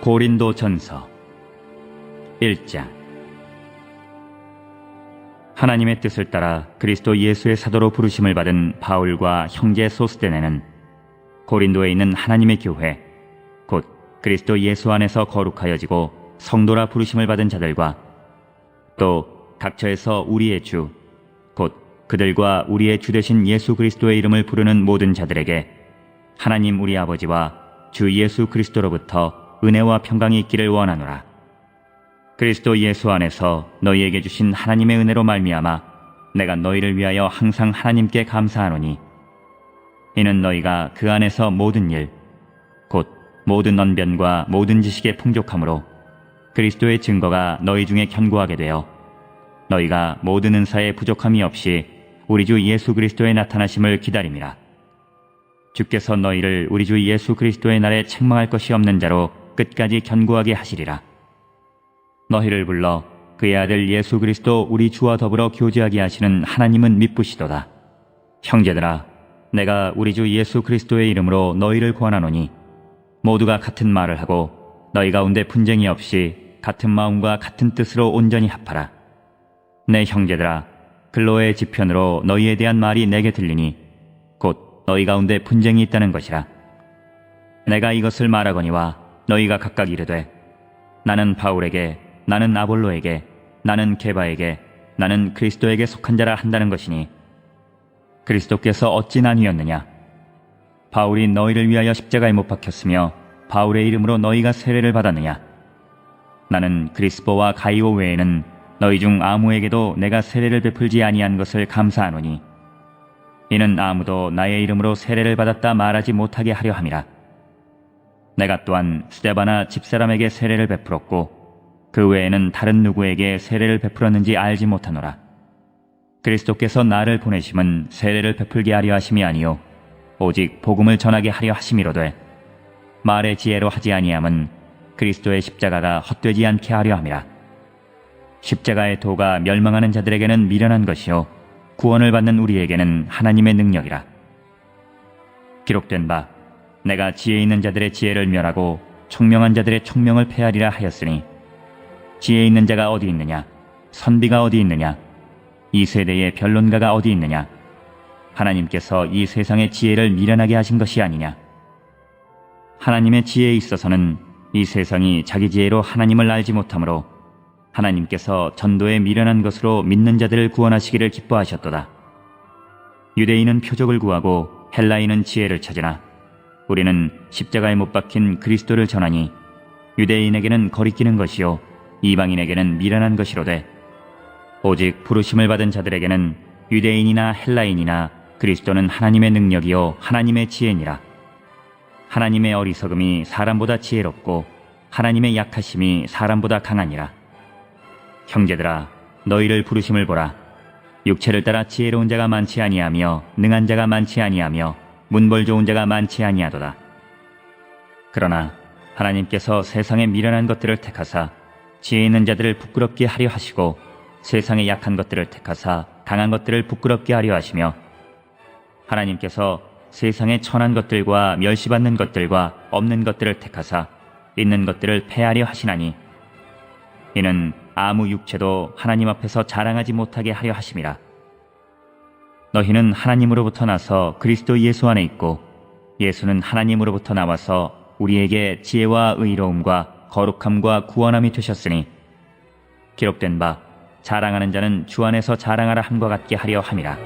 고린도전서 1장. 하나님의 뜻을 따라 그리스도 예수의 사도로 부르심을 받은 바울과 형제 소스데네는 고린도에 있는 하나님의 교회 곧 그리스도 예수 안에서 거룩하여지고 성도라 부르심을 받은 자들과 또 각처에서 우리의 주 곧 그들과 우리의 주 되신 예수 그리스도의 이름을 부르는 모든 자들에게 하나님 우리 아버지와 주 예수 그리스도로부터 은혜와 평강이 있기를 원하노라. 그리스도 예수 안에서 너희에게 주신 하나님의 은혜로 말미암아 내가 너희를 위하여 항상 하나님께 감사하노니 이는 너희가 그 안에서 모든 일 곧 모든 언변과 모든 지식의 풍족함으로 그리스도의 증거가 너희 중에 견고하게 되어 너희가 모든 은사에 부족함이 없이 우리 주 예수 그리스도의 나타나심을 기다림이라. 주께서 너희를 우리 주 예수 그리스도의 날에 책망할 것이 없는 자로 끝까지 견고하게 하시리라. 너희를 불러 그의 아들 예수 그리스도 우리 주와 더불어 교제하게 하시는 하나님은 미쁘시도다. 형제들아, 내가 우리 주 예수 그리스도의 이름으로 너희를 권하노니 모두가 같은 말을 하고 너희 가운데 분쟁이 없이 같은 마음과 같은 뜻으로 온전히 합하라. 내 형제들아, 글로의 지편으로 너희에 대한 말이 내게 들리니 곧 너희 가운데 분쟁이 있다는 것이라. 내가 이것을 말하거니와 너희가 각각 이르되 나는 바울에게, 나는 아볼로에게, 나는 게바에게, 나는 그리스도에게 속한 자라 한다는 것이니 그리스도께서 어찌 나뉘었느냐? 바울이 너희를 위하여 십자가에 못 박혔으며 바울의 이름으로 너희가 세례를 받았느냐? 나는 그리스보와 가이오 외에는 너희 중 아무에게도 내가 세례를 베풀지 아니한 것을 감사하노니 이는 아무도 나의 이름으로 세례를 받았다 말하지 못하게 하려 함이라. 내가 또한 스데바나 집사람에게 세례를 베풀었고 그 외에는 다른 누구에게 세례를 베풀었는지 알지 못하노라. 그리스도께서 나를 보내심은 세례를 베풀게 하려 하심이 아니요 오직 복음을 전하게 하려 하심이로되 말의 지혜로 하지 아니함은 그리스도의 십자가가 헛되지 않게 하려 함이라. 십자가의 도가 멸망하는 자들에게는 미련한 것이요 구원을 받는 우리에게는 하나님의 능력이라. 기록된 바 내가 지혜 있는 자들의 지혜를 멸하고 총명한 자들의 총명을 폐하리라 하였으니 지혜 있는 자가 어디 있느냐? 선비가 어디 있느냐? 이 세대의 변론가가 어디 있느냐? 하나님께서 이 세상의 지혜를 미련하게 하신 것이 아니냐? 하나님의 지혜에 있어서는 이 세상이 자기 지혜로 하나님을 알지 못하므로 하나님께서 전도에 미련한 것으로 믿는 자들을 구원하시기를 기뻐하셨도다. 유대인은 표적을 구하고 헬라인은 지혜를 찾으나 우리는 십자가에 못 박힌 그리스도를 전하니 유대인에게는 거리끼는 것이요 이방인에게는 미련한 것이로되 오직 부르심을 받은 자들에게는 유대인이나 헬라인이나 그리스도는 하나님의 능력이요 하나님의 지혜니라. 하나님의 어리석음이 사람보다 지혜롭고 하나님의 약하심이 사람보다 강하니라. 형제들아, 너희를 부르심을 보라. 육체를 따라 지혜로운 자가 많지 아니하며 능한 자가 많지 아니하며 문벌 좋은 자가 많지 아니하도다. 그러나 하나님께서 세상의 미련한 것들을 택하사 지혜 있는 자들을 부끄럽게 하려 하시고 세상의 약한 것들을 택하사 강한 것들을 부끄럽게 하려 하시며 하나님께서 세상의 천한 것들과 멸시받는 것들과 없는 것들을 택하사 있는 것들을 폐하려 하시나니 이는 아무 육체도 하나님 앞에서 자랑하지 못하게 하려 하심이라. 너희는 하나님으로부터 나서 그리스도 예수 안에 있고 예수는 하나님으로부터 나와서 우리에게 지혜와 의로움과 거룩함과 구원함이 되셨으니 기록된 바 자랑하는 자는 주 안에서 자랑하라 함과 같게 하려 함이라.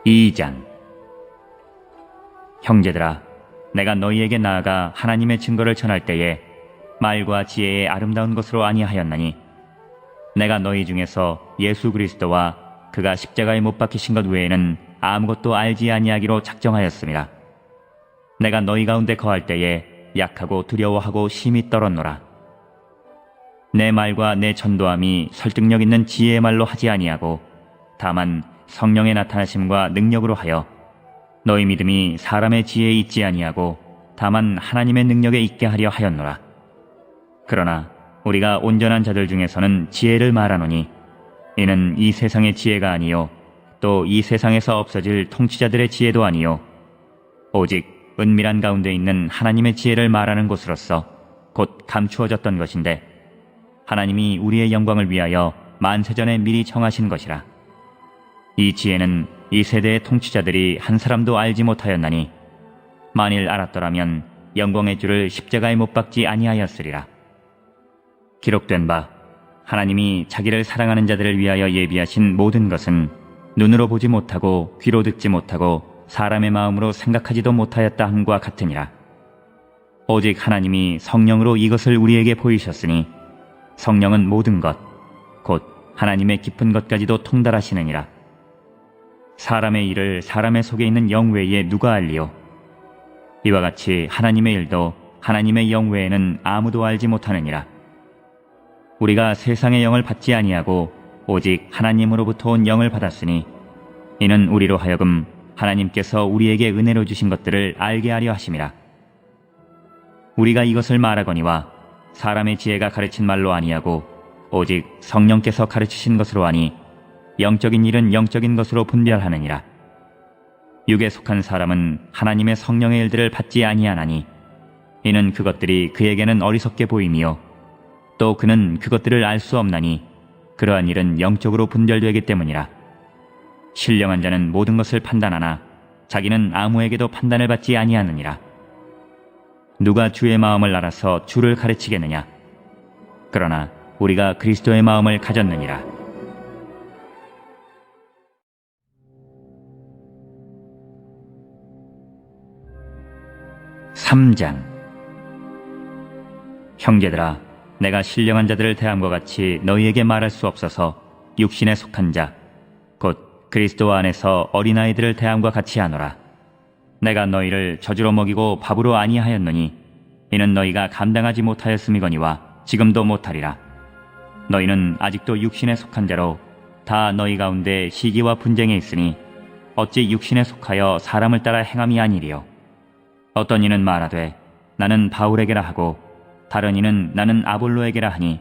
이 장. 형제들아, 내가 너희에게 나아가 하나님의 증거를 전할 때에 말과 지혜의 아름다운 것으로 아니하였나니 내가 너희 중에서 예수 그리스도와 그가 십자가에 못 박히신 것 외에는 아무것도 알지 아니하기로 작정하였습니다. 내가 너희 가운데 거할 때에 약하고 두려워하고 심히 떨었노라. 내 말과 내 전도함이 설득력 있는 지혜의 말로 하지 아니하고 다만 성령의 나타나심과 능력으로 하여 너희 믿음이 사람의 지혜에 있지 아니하고 다만 하나님의 능력에 있게 하려 하였노라. 그러나 우리가 온전한 자들 중에서는 지혜를 말하노니 이는 이 세상의 지혜가 아니요 또 이 세상에서 없어질 통치자들의 지혜도 아니요 오직 은밀한 가운데 있는 하나님의 지혜를 말하는 곳으로서 곧 감추어졌던 것인데 하나님이 우리의 영광을 위하여 만세전에 미리 정하신 것이라. 이 지혜는 이 세대의 통치자들이 한 사람도 알지 못하였나니 만일 알았더라면 영광의 주를 십자가에 못 박지 아니하였으리라. 기록된 바 하나님이 자기를 사랑하는 자들을 위하여 예비하신 모든 것은 눈으로 보지 못하고 귀로 듣지 못하고 사람의 마음으로 생각하지도 못하였다 함과 같으니라. 오직 하나님이 성령으로 이것을 우리에게 보이셨으니 성령은 모든 것 곧 하나님의 깊은 것까지도 통달하시느니라. 사람의 일을 사람의 속에 있는 영 외에 누가 알리요? 이와 같이 하나님의 일도 하나님의 영 외에는 아무도 알지 못하느니라. 우리가 세상의 영을 받지 아니하고 오직 하나님으로부터 온 영을 받았으니 이는 우리로 하여금 하나님께서 우리에게 은혜로 주신 것들을 알게 하려 하심이라. 우리가 이것을 말하거니와 사람의 지혜가 가르친 말로 아니하고 오직 성령께서 가르치신 것으로 하니 영적인 일은 영적인 것으로 분별하느니라. 육에 속한 사람은 하나님의 성령의 일들을 받지 아니하나니 이는 그것들이 그에게는 어리석게 보임이요 또 그는 그것들을 알 수 없나니 그러한 일은 영적으로 분별되기 때문이라. 신령한 자는 모든 것을 판단하나 자기는 아무에게도 판단을 받지 아니하느니라. 누가 주의 마음을 알아서 주를 가르치겠느냐? 그러나 우리가 그리스도의 마음을 가졌느니라. (3장) 형제들아, 내가 신령한 자들을 대함과 같이 너희에게 말할 수 없어서 육신에 속한 자, 곧 그리스도 안에서 어린아이들을 대함과 같이 하노라. 내가 너희를 젖으로 먹이고 밥으로 아니하였느니 이는 너희가 감당하지 못하였음이거니와 지금도 못하리라. 너희는 아직도 육신에 속한 자로 다 너희 가운데 시기와 분쟁에 있으니 어찌 육신에 속하여 사람을 따라 행함이 아니리요. 어떤 이는 말하되 나는 바울에게라 하고 다른 이는 나는 아볼로에게라 하니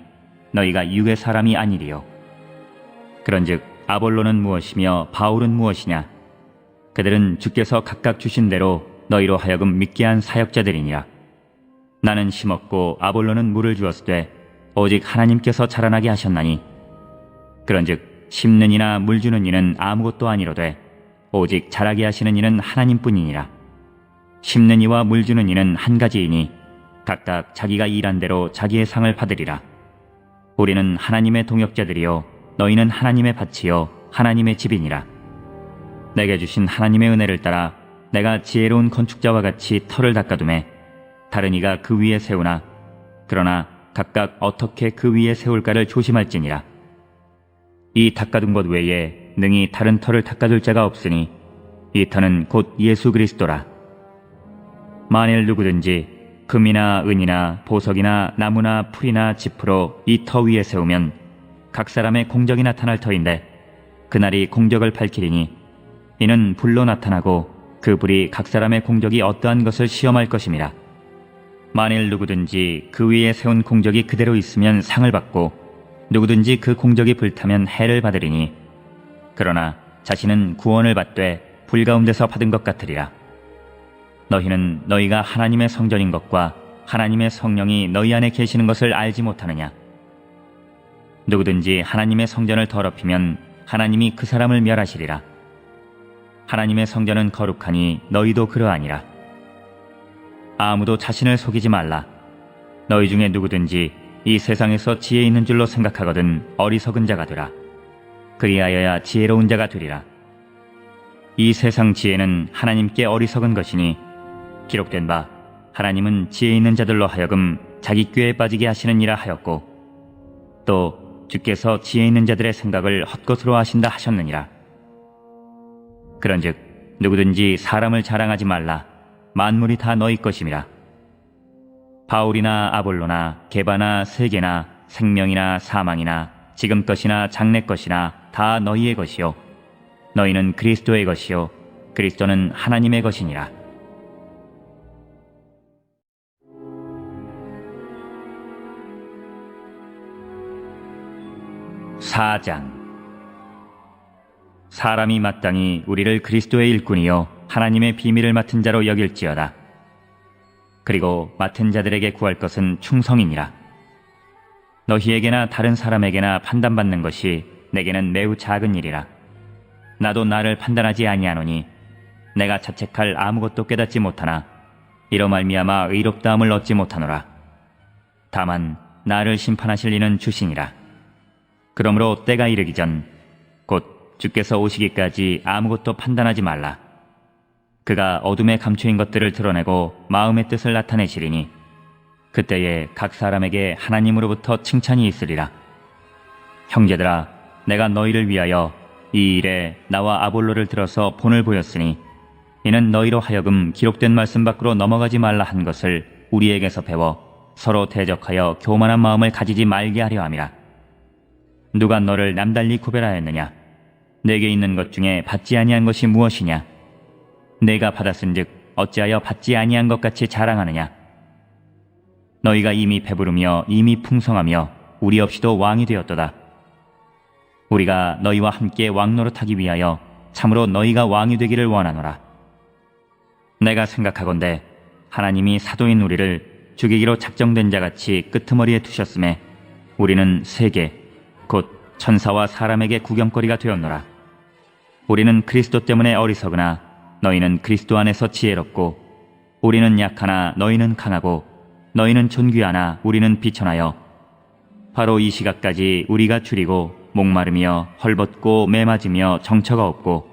너희가 육의 사람이 아니리요. 그런즉 아볼로는 무엇이며 바울은 무엇이냐? 그들은 주께서 각각 주신 대로 너희로 하여금 믿게 한 사역자들이니라. 나는 심었고 아볼로는 물을 주었으되 오직 하나님께서 자라나게 하셨나니 그런즉 심는 이나 물 주는 이는 아무것도 아니로되 오직 자라게 하시는 이는 하나님뿐이니라. 심는 이와 물 주는 이는 한 가지이니 각각 자기가 일한 대로 자기의 상을 받으리라. 우리는 하나님의 동역자들이요 너희는 하나님의 밭이요 하나님의 집이니라. 내게 주신 하나님의 은혜를 따라 내가 지혜로운 건축자와 같이 터를 닦아두매 다른 이가 그 위에 세우나 그러나 각각 어떻게 그 위에 세울까를 조심할지니라. 이 닦아둔 것 외에 능히 다른 터를 닦아둘 자가 없으니 이 터는 곧 예수 그리스도라. 만일 누구든지 금이나 은이나 보석이나 나무나 풀이나 짚으로 이 터 위에 세우면 각 사람의 공적이 나타날 터인데 그날이 공적을 밝히리니 이는 불로 나타나고 그 불이 각 사람의 공적이 어떠한 것을 시험할 것임이라. 만일 누구든지 그 위에 세운 공적이 그대로 있으면 상을 받고 누구든지 그 공적이 불타면 해를 받으리니 그러나 자신은 구원을 받되 불 가운데서 받은 것 같으리라. 너희는 너희가 하나님의 성전인 것과 하나님의 성령이 너희 안에 계시는 것을 알지 못하느냐? 누구든지 하나님의 성전을 더럽히면 하나님이 그 사람을 멸하시리라. 하나님의 성전은 거룩하니 너희도 그러하니라. 아무도 자신을 속이지 말라. 너희 중에 누구든지 이 세상에서 지혜 있는 줄로 생각하거든 어리석은 자가 되라. 그리하여야 지혜로운 자가 되리라. 이 세상 지혜는 하나님께 어리석은 것이니 기록된 바 하나님은 지혜 있는 자들로 하여금 자기 꾀에 빠지게 하시느니라 하였고 또 주께서 지혜 있는 자들의 생각을 헛것으로 하신다 하셨느니라. 그런즉 누구든지 사람을 자랑하지 말라. 만물이 다 너희 것임이라. 바울이나 아볼로나 게바나 세계나 생명이나 사망이나 지금 것이나 장래 것이나 다 너희의 것이요 너희는 그리스도의 것이요 그리스도는 하나님의 것이니라. (4장) 사람이 마땅히 우리를 그리스도의 일꾼이요 하나님의 비밀을 맡은 자로 여길지어다. 그리고 맡은 자들에게 구할 것은 충성이니라. 너희에게나 다른 사람에게나 판단받는 것이 내게는 매우 작은 일이라. 나도 나를 판단하지 아니하노니 내가 자책할 아무것도 깨닫지 못하나 이로 말미암아 의롭다함을 얻지 못하노라. 다만 나를 심판하실 이는 주시니라. 그러므로 때가 이르기 전 곧 주께서 오시기까지 아무것도 판단하지 말라. 그가 어둠에 감추인 것들을 드러내고 마음의 뜻을 나타내시리니 그때에 각 사람에게 하나님으로부터 칭찬이 있으리라. 형제들아, 내가 너희를 위하여 이 일에 나와 아볼로를 들어서 본을 보였으니 이는 너희로 하여금 기록된 말씀 밖으로 넘어가지 말라 한 것을 우리에게서 배워 서로 대적하여 교만한 마음을 가지지 말게 하려 함이라. 누가 너를 남달리 구별하였느냐? 내게 있는 것 중에 받지 아니한 것이 무엇이냐? 내가 받았은즉 어찌하여 받지 아니한 것 같이 자랑하느냐? 너희가 이미 배부르며 이미 풍성하며 우리 없이도 왕이 되었도다. 우리가 너희와 함께 왕노릇하기 위하여 참으로 너희가 왕이 되기를 원하노라. 내가 생각하건대 하나님이 사도인 우리를 죽이기로 작정된 자같이 끄트머리에 두셨음에 우리는 세계 곧 천사와 사람에게 구경거리가 되었노라. 우리는 그리스도 때문에 어리석으나 너희는 그리스도 안에서 지혜롭고 우리는 약하나 너희는 강하고 너희는 존귀하나 우리는 비천하여 바로 이 시각까지 우리가 줄이고 목마르며 헐벗고 매맞으며 정처가 없고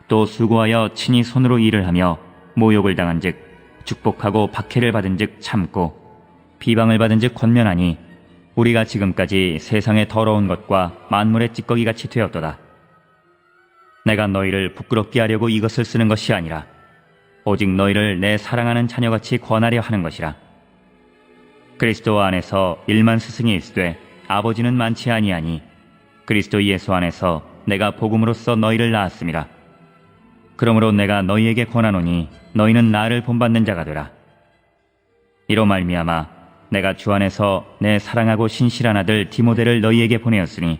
또 수고하여 친히 손으로 일을 하며 모욕을 당한즉 축복하고 박해를 받은즉 참고 비방을 받은즉 권면하니 우리가 지금까지 세상의 더러운 것과 만물의 찌꺼기같이 되었도다. 내가 너희를 부끄럽게 하려고 이것을 쓰는 것이 아니라 오직 너희를 내 사랑하는 자녀같이 권하려 하는 것이라. 그리스도 안에서 일만 스승이 있으되 아버지는 많지 아니하니 그리스도 예수 안에서 내가 복음으로써 너희를 낳았음이라. 그러므로 내가 너희에게 권하노니 너희는 나를 본받는 자가 되라. 이로 말미암아 내가 주 안에서 내 사랑하고 신실한 아들 디모데를 너희에게 보내었으니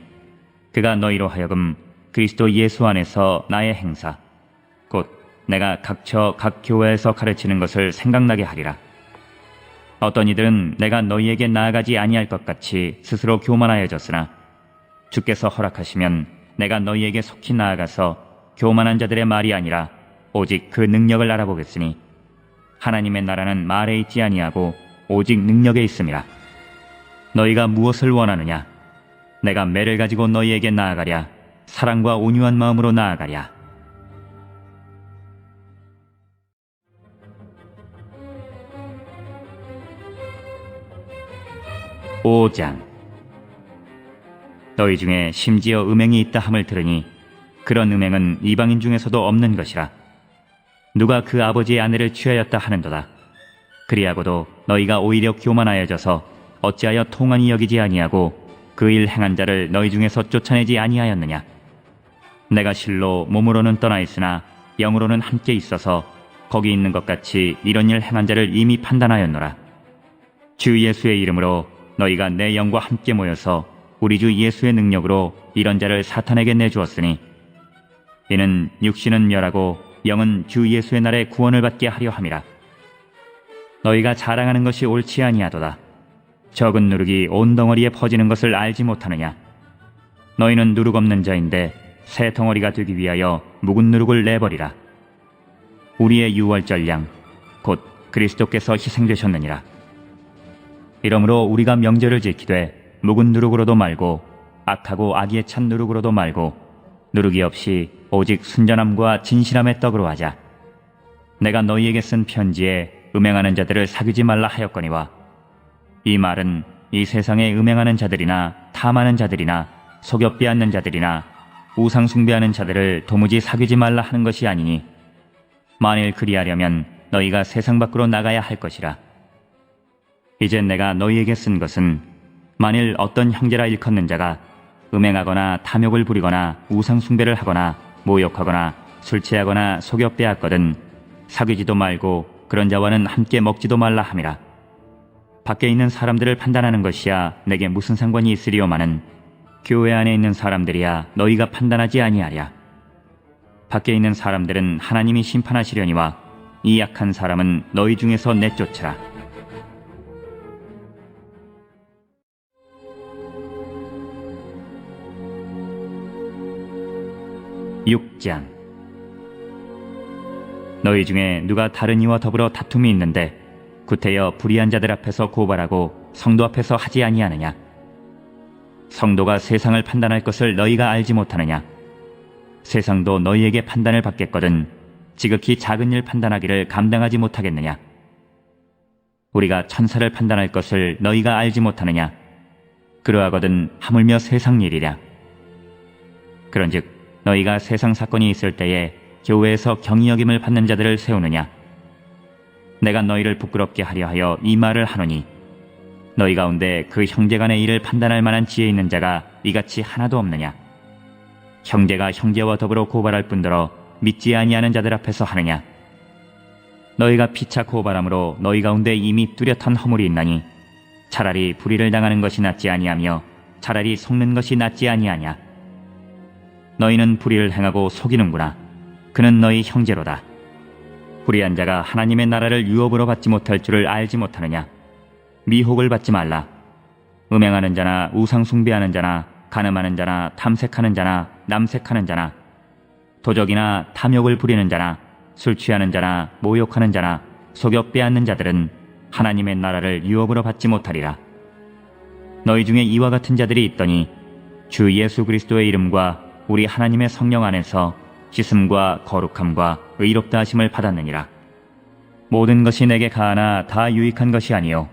그가 너희로 하여금 그리스도 예수 안에서 나의 행사 곧 내가 각처 각 교회에서 가르치는 것을 생각나게 하리라. 어떤 이들은 내가 너희에게 나아가지 아니할 것 같이 스스로 교만하여졌으나 주께서 허락하시면 내가 너희에게 속히 나아가서 교만한 자들의 말이 아니라 오직 그 능력을 알아보겠으니 하나님의 나라는 말에 있지 아니하고 오직 능력에 있음이라. 너희가 무엇을 원하느냐? 내가 매를 가지고 너희에게 나아가랴? 사랑과 온유한 마음으로 나아가랴? 오 장. 너희 중에 심지어 음행이 있다 함을 들으니 그런 음행은 이방인 중에서도 없는 것이라. 누가 그 아버지의 아내를 취하였다 하는도다. 그리하고도 너희가 오히려 교만하여져서 어찌하여 통한이 여기지 아니하고 그 일 행한 자를 너희 중에서 쫓아내지 아니하였느냐? 내가 실로 몸으로는 떠나 있으나 영으로는 함께 있어서 거기 있는 것 같이 이런 일 행한 자를 이미 판단하였노라. 주 예수의 이름으로 너희가 내 영과 함께 모여서 우리 주 예수의 능력으로 이런 자를 사탄에게 내주었으니 이는 육신은 멸하고 영은 주 예수의 날에 구원을 받게 하려 함이라. 너희가 자랑하는 것이 옳지 아니하도다. 적은 누룩이 온 덩어리에 퍼지는 것을 알지 못하느냐? 너희는 누룩 없는 자인데 새 덩어리가 되기 위하여 묵은 누룩을 내버리라. 우리의 유월절 양 곧 그리스도께서 희생되셨느니라. 이러므로 우리가 명절을 지키되 묵은 누룩으로도 말고 악하고 악의에 찬 누룩으로도 말고 누룩이 없이 오직 순전함과 진실함의 떡으로 하자. 내가 너희에게 쓴 편지에 음행하는 자들을 사귀지 말라 하였거니와 이 말은 이 세상에 음행하는 자들이나 탐하는 자들이나 속여 빼앗는 자들이나 우상 숭배하는 자들을 도무지 사귀지 말라 하는 것이 아니니 만일 그리하려면 너희가 세상 밖으로 나가야 할 것이라. 이제 내가 너희에게 쓴 것은 만일 어떤 형제라 일컫는 자가 음행하거나 탐욕을 부리거나 우상 숭배를 하거나 모욕하거나 술 취하거나 속여 빼앗거든 사귀지도 말고 그런 자와는 함께 먹지도 말라 함이라. 밖에 있는 사람들을 판단하는 것이야 내게 무슨 상관이 있으리요마는 교회 안에 있는 사람들이야 너희가 판단하지 아니하랴. 밖에 있는 사람들은 하나님이 심판하시려니와 이 약한 사람은 너희 중에서 내쫓으라. (6장) 너희 중에 누가 다른 이와 더불어 다툼이 있는데 구태여 불의한 자들 앞에서 고발하고 성도 앞에서 하지 아니하느냐? 성도가 세상을 판단할 것을 너희가 알지 못하느냐? 세상도 너희에게 판단을 받겠거든 지극히 작은 일 판단하기를 감당하지 못하겠느냐? 우리가 천사를 판단할 것을 너희가 알지 못하느냐? 그러하거든 하물며 세상 일이랴. 그런즉 너희가 세상 사건이 있을 때에 교회에서 경히 여김을 받는 자들을 세우느냐? 내가 너희를 부끄럽게 하려 하여 이 말을 하노니 너희 가운데 그 형제간의 일을 판단할 만한 지혜 있는 자가 이같이 하나도 없느냐? 형제가 형제와 더불어 고발할 뿐더러 믿지 아니하는 자들 앞에서 하느냐? 너희가 피차 고발함으로 너희 가운데 이미 뚜렷한 허물이 있나니 차라리 불의를 당하는 것이 낫지 아니하며 차라리 속는 것이 낫지 아니하냐? 너희는 불의를 행하고 속이는구나. 그는 너희 형제로다. 불의한 자가 하나님의 나라를 유업으로 받지 못할 줄을 알지 못하느냐? 미혹을 받지 말라. 음행하는 자나 우상 숭배하는 자나 간음하는 자나 탐색하는 자나 남색하는 자나 도적이나 탐욕을 부리는 자나 술 취하는 자나 모욕하는 자나 속여 빼앗는 자들은 하나님의 나라를 유업으로 받지 못하리라. 너희 중에 이와 같은 자들이 있더니 주 예수 그리스도의 이름과 우리 하나님의 성령 안에서 씻음과 거룩함과 의롭다 하심을 받았느니라. 모든 것이 내게 가하나 다 유익한 것이 아니요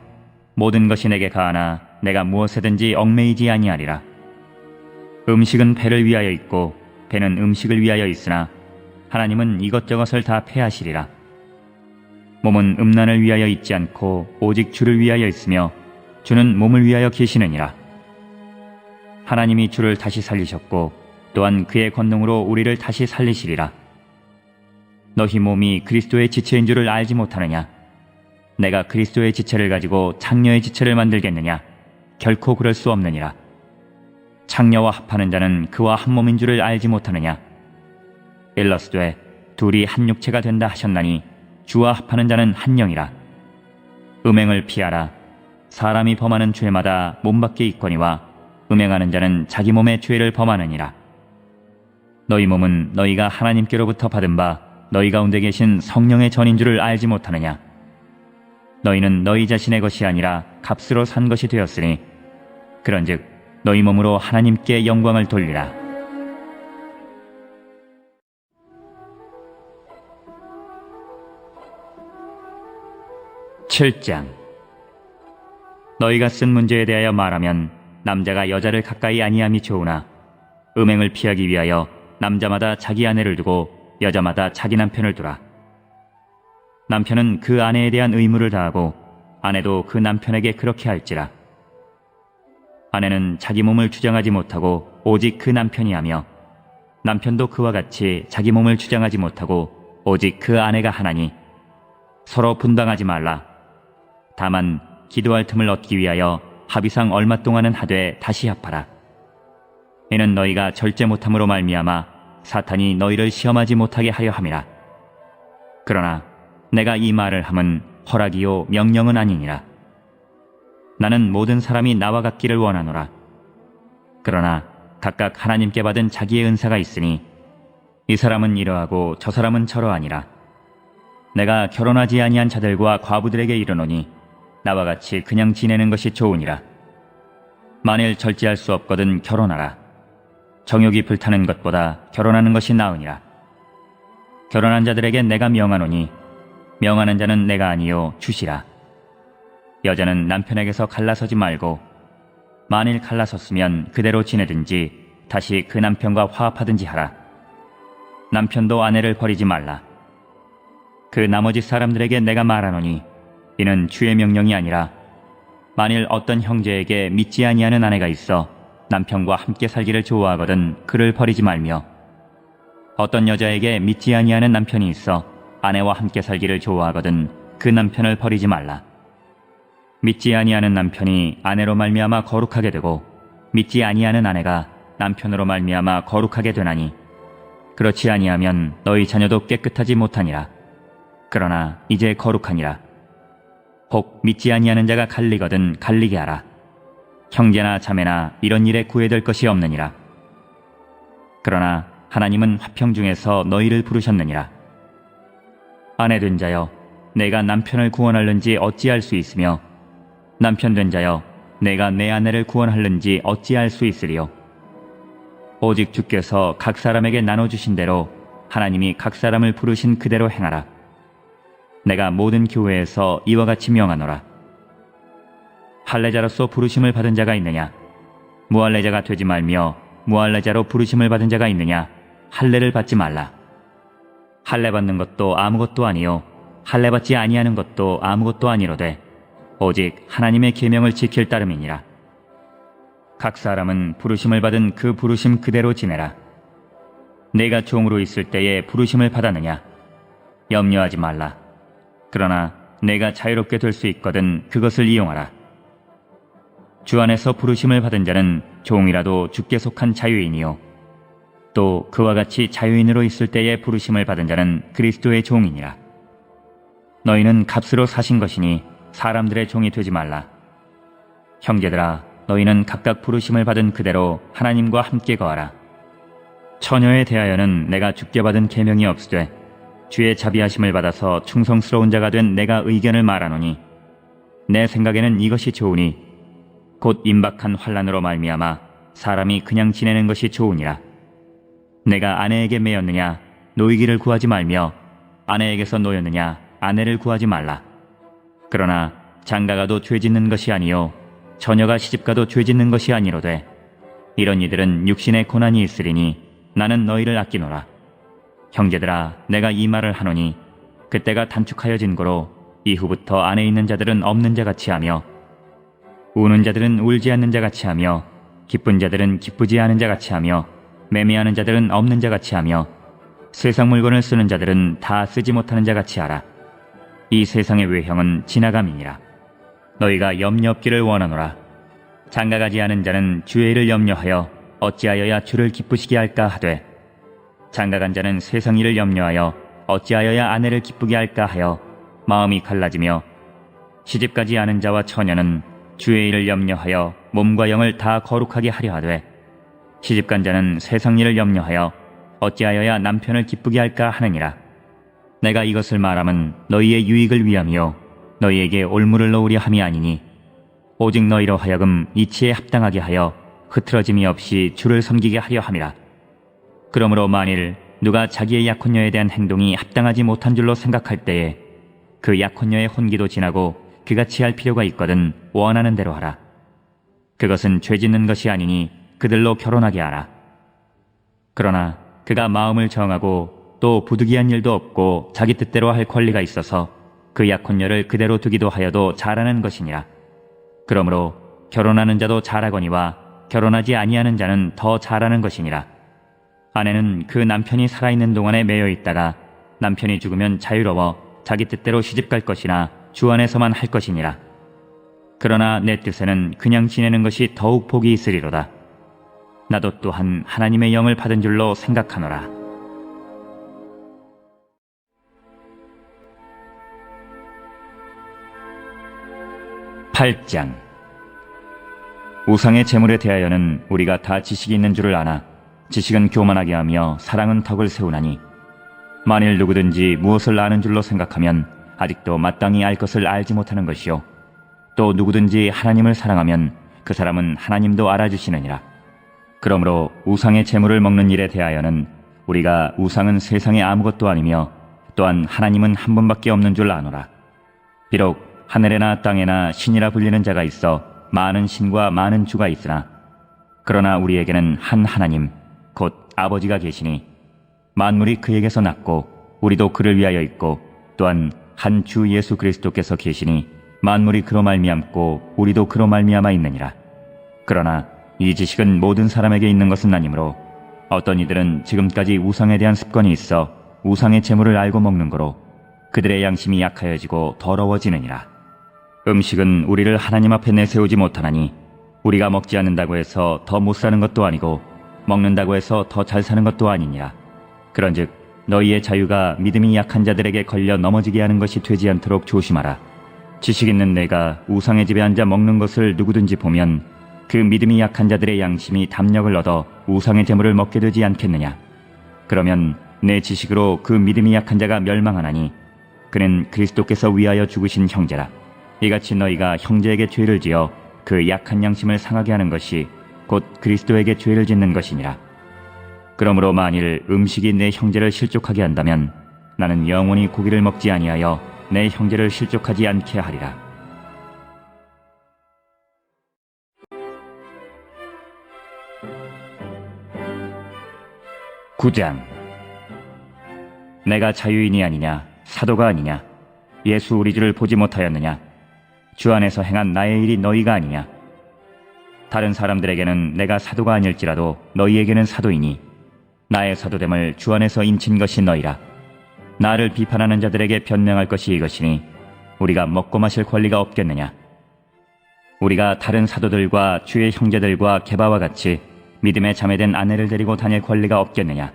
모든 것이 내게 가하나 내가 무엇에든지 얽매이지 아니하리라. 음식은 배를 위하여 있고 배는 음식을 위하여 있으나 하나님은 이것저것을 다 패하시리라. 몸은 음란을 위하여 있지 않고 오직 주를 위하여 있으며 주는 몸을 위하여 계시느니라. 하나님이 주를 다시 살리셨고 또한 그의 권능으로 우리를 다시 살리시리라. 너희 몸이 그리스도의 지체인 줄을 알지 못하느냐? 내가 그리스도의 지체를 가지고 창녀의 지체를 만들겠느냐? 결코 그럴 수 없느니라. 창녀와 합하는 자는 그와 한 몸인 줄을 알지 못하느냐? 일러스되 둘이 한 육체가 된다 하셨나니 주와 합하는 자는 한 영이라. 음행을 피하라. 사람이 범하는 죄마다 몸 밖에 있거니와 음행하는 자는 자기 몸의 죄를 범하느니라. 너희 몸은 너희가 하나님께로부터 받은 바 너희 가운데 계신 성령의 전인 줄을 알지 못하느냐? 너희는 너희 자신의 것이 아니라 값으로 산 것이 되었으니 그런즉 너희 몸으로 하나님께 영광을 돌리라. (7장) 너희가 쓴 문제에 대하여 말하면 남자가 여자를 가까이 아니함이 좋으나 음행을 피하기 위하여 남자마다 자기 아내를 두고 여자마다 자기 남편을 두라. 남편은 그 아내에 대한 의무를 다하고 아내도 그 남편에게 그렇게 할지라. 아내는 자기 몸을 주장하지 못하고 오직 그 남편이 하며 남편도 그와 같이 자기 몸을 주장하지 못하고 오직 그 아내가 하나니 서로 분당하지 말라. 다만 기도할 틈을 얻기 위하여 합의상 얼마 동안은 하되 다시 합하라. 이는 너희가 절제 못함으로 말미암아 사탄이 너희를 시험하지 못하게 하려 함이라. 그러나 내가 이 말을 함은 허락이요 명령은 아니니라. 나는 모든 사람이 나와 같기를 원하노라. 그러나 각각 하나님께 받은 자기의 은사가 있으니 이 사람은 이러하고 저 사람은 저러하니라. 내가 결혼하지 아니한 자들과 과부들에게 이르노니 나와 같이 그냥 지내는 것이 좋으니라. 만일 절제할 수 없거든 결혼하라. 정욕이 불타는 것보다 결혼하는 것이 나으니라. 결혼한 자들에게 내가 명하노니 명하는 자는 내가 아니요 주시라. 여자는 남편에게서 갈라서지 말고 만일 갈라섰으면 그대로 지내든지 다시 그 남편과 화합하든지 하라. 남편도 아내를 버리지 말라. 그 나머지 사람들에게 내가 말하노니 이는 주의 명령이 아니라 만일 어떤 형제에게 믿지 아니하는 아내가 있어 남편과 함께 살기를 좋아하거든 그를 버리지 말며 어떤 여자에게 믿지 아니하는 남편이 있어 아내와 함께 살기를 좋아하거든 그 남편을 버리지 말라. 믿지 아니하는 남편이 아내로 말미암아 거룩하게 되고 믿지 아니하는 아내가 남편으로 말미암아 거룩하게 되나니 그렇지 아니하면 너희 자녀도 깨끗하지 못하니라. 그러나 이제 거룩하니라. 혹 믿지 아니하는 자가 갈리거든 갈리게 하라. 형제나 자매나 이런 일에 구애될 것이 없느니라. 그러나 하나님은 화평 중에서 너희를 부르셨느니라. 아내 된 자여, 내가 남편을 구원할는지 어찌할 수 있으며, 남편 된 자여, 내가 내 아내를 구원할는지 어찌할 수 있으리요. 오직 주께서 각 사람에게 나눠주신 대로 하나님이 각 사람을 부르신 그대로 행하라. 내가 모든 교회에서 이와 같이 명하노라. 할례자로서 부르심을 받은 자가 있느냐? 무할례자가 되지 말며 무할례자로 부르심을 받은 자가 있느냐? 할례를 받지 말라. 할례 받는 것도 아무것도 아니요 할례 받지 아니하는 것도 아무것도 아니로되 오직 하나님의 계명을 지킬 따름이니라. 각 사람은 부르심을 받은 그 부르심 그대로 지내라. 내가 종으로 있을 때에 부르심을 받았느냐? 염려하지 말라. 그러나 내가 자유롭게 될 수 있거든 그것을 이용하라. 주 안에서 부르심을 받은 자는 종이라도 주께 속한 자유인이요 또 그와 같이 자유인으로 있을 때에 부르심을 받은 자는 그리스도의 종이니라. 너희는 값으로 사신 것이니 사람들의 종이 되지 말라. 형제들아, 너희는 각각 부르심을 받은 그대로 하나님과 함께 거하라. 처녀에 대하여는 내가 주께 받은 계명이 없으되 주의 자비하심을 받아서 충성스러운 자가 된 내가 의견을 말하노니 내 생각에는 이것이 좋으니 곧 임박한 환난으로 말미암아 사람이 그냥 지내는 것이 좋으니라. 내가 아내에게 매였느냐 노이기를 구하지 말며 아내에게서 노였느냐 아내를 구하지 말라. 그러나 장가가도 죄짓는 것이 아니요 처녀가 시집가도 죄짓는 것이 아니로되 이런 이들은 육신의 고난이 있으리니 나는 너희를 아끼노라. 형제들아, 내가 이 말을 하노니 그때가 단축하여진 고로 이후부터 안에 있는 자들은 없는 자같이 하며 우는 자들은 울지 않는 자같이 하며 기쁜 자들은 기쁘지 않은 자같이 하며 매매하는 자들은 없는 자같이 하며 세상 물건을 쓰는 자들은 다 쓰지 못하는 자같이 하라. 이 세상의 외형은 지나감이니라. 너희가 염려 없기를 원하노라. 장가가지 않은 자는 주의 일을 염려하여 어찌하여야 주를 기쁘시게 할까 하되 장가간 자는 세상 일을 염려하여 어찌하여야 아내를 기쁘게 할까 하여 마음이 갈라지며 시집가지 않은 자와 처녀는 주의 일을 염려하여 몸과 영을 다 거룩하게 하려 하되 시집간 자는 세상 일을 염려하여 어찌하여야 남편을 기쁘게 할까 하느니라. 내가 이것을 말함은 너희의 유익을 위함이요 너희에게 올무를 놓으려 함이 아니니 오직 너희로 하여금 이치에 합당하게 하여 흐트러짐이 없이 주를 섬기게 하려 함이라. 그러므로 만일 누가 자기의 약혼녀에 대한 행동이 합당하지 못한 줄로 생각할 때에 그 약혼녀의 혼기도 지나고 그가 취할 필요가 있거든 원하는 대로 하라. 그것은 죄짓는 것이 아니니 그들로 결혼하게 하라. 그러나 그가 마음을 정하고 또 부득이한 일도 없고 자기 뜻대로 할 권리가 있어서 그 약혼녀를 그대로 두기도 하여도 잘하는 것이니라. 그러므로 결혼하는 자도 잘하거니와 결혼하지 아니하는 자는 더 잘하는 것이니라. 아내는 그 남편이 살아있는 동안에 매여 있다가 남편이 죽으면 자유로워 자기 뜻대로 시집갈 것이나 주 안에서만 할 것이니라. 그러나 내 뜻에는 그냥 지내는 것이 더욱 복이 있으리로다. 나도 또한 하나님의 영을 받은 줄로 생각하노라. (8장) 우상의 제물에 대하여는 우리가 다 지식이 있는 줄을 아나 지식은 교만하게 하며 사랑은 덕을 세우나니 만일 누구든지 무엇을 아는 줄로 생각하면 아직도 마땅히 알 것을 알지 못하는 것이요 또 누구든지 하나님을 사랑하면 그 사람은 하나님도 알아주시느니라. 그러므로 우상의 제물을 먹는 일에 대하여는 우리가 우상은 세상에 아무것도 아니며 또한 하나님은 한 분밖에 없는 줄 아노라. 비록 하늘에나 땅에나 신이라 불리는 자가 있어 많은 신과 많은 주가 있으나 그러나 우리에게는 한 하나님 곧 아버지가 계시니 만물이 그에게서 났고 우리도 그를 위하여 있고 또한 한 주 예수 그리스도께서 계시니 만물이 그로 말미암고 우리도 그로 말미암아 있느니라. 그러나 이 지식은 모든 사람에게 있는 것은 아니므로 어떤 이들은 지금까지 우상에 대한 습관이 있어 우상의 제물을 알고 먹는 거로 그들의 양심이 약하여지고 더러워지느니라. 음식은 우리를 하나님 앞에 내세우지 못하나니 우리가 먹지 않는다고 해서 더 못 사는 것도 아니고 먹는다고 해서 더 잘 사는 것도 아니니라. 그런즉 너희의 자유가 믿음이 약한 자들에게 걸려 넘어지게 하는 것이 되지 않도록 조심하라. 지식 있는 내가 우상의 집에 앉아 먹는 것을 누구든지 보면 그 믿음이 약한 자들의 양심이 담력을 얻어 우상의 재물을 먹게 되지 않겠느냐. 그러면 내 지식으로 그 믿음이 약한 자가 멸망하나니 그는 그리스도께서 위하여 죽으신 형제라. 이같이 너희가 형제에게 죄를 지어 그 약한 양심을 상하게 하는 것이 곧 그리스도에게 죄를 짓는 것이니라. 그러므로 만일 음식이 내 형제를 실족하게 한다면 나는 영원히 고기를 먹지 아니하여 내 형제를 실족하지 않게 하리라. 구장. 내가 자유인이 아니냐, 사도가 아니냐, 예수 우리 주를 보지 못하였느냐, 주 안에서 행한 나의 일이 너희가 아니냐. 다른 사람들에게는 내가 사도가 아닐지라도 너희에게는 사도이니 나의 사도됨을 주 안에서 인친 것이 너희라. 나를 비판하는 자들에게 변명할 것이 이것이니 우리가 먹고 마실 권리가 없겠느냐. 우리가 다른 사도들과 주의 형제들과 게바와 같이 믿음에 자매된 아내를 데리고 다닐 권리가 없겠느냐.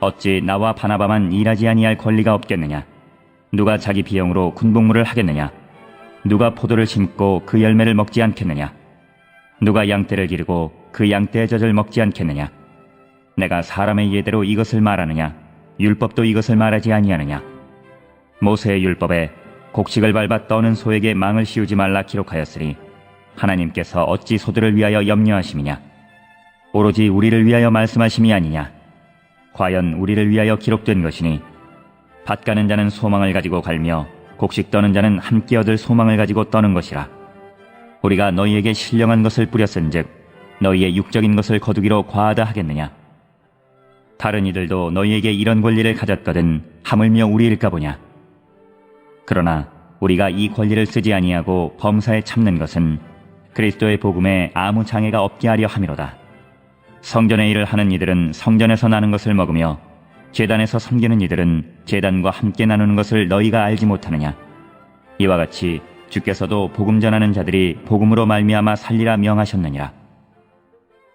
어찌 나와 바나바만 일하지 아니할 권리가 없겠느냐. 누가 자기 비용으로 군복무를 하겠느냐. 누가 포도를 심고 그 열매를 먹지 않겠느냐. 누가 양떼를 기르고 그 양떼의 젖을 먹지 않겠느냐. 내가 사람의 예대로 이것을 말하느냐, 율법도 이것을 말하지 아니하느냐. 모세의 율법에 곡식을 밟아 떠는 소에게 망을 씌우지 말라 기록하였으니 하나님께서 어찌 소들을 위하여 염려하심이냐. 오로지 우리를 위하여 말씀하심이 아니냐. 과연 우리를 위하여 기록된 것이니 밭 가는 자는 소망을 가지고 갈며 곡식 떠는 자는 함께 얻을 소망을 가지고 떠는 것이라. 우리가 너희에게 신령한 것을 뿌렸은즉 너희의 육적인 것을 거두기로 과하다 하겠느냐. 다른 이들도 너희에게 이런 권리를 가졌거든 하물며 우리일까 보냐. 그러나 우리가 이 권리를 쓰지 아니하고 범사에 참는 것은 그리스도의 복음에 아무 장애가 없게 하려 함이로다. 성전의 일을 하는 이들은 성전에서 나는 것을 먹으며 제단에서 섬기는 이들은 제단과 함께 나누는 것을 너희가 알지 못하느냐. 이와 같이 주께서도 복음 전하는 자들이 복음으로 말미암아 살리라 명하셨느니라.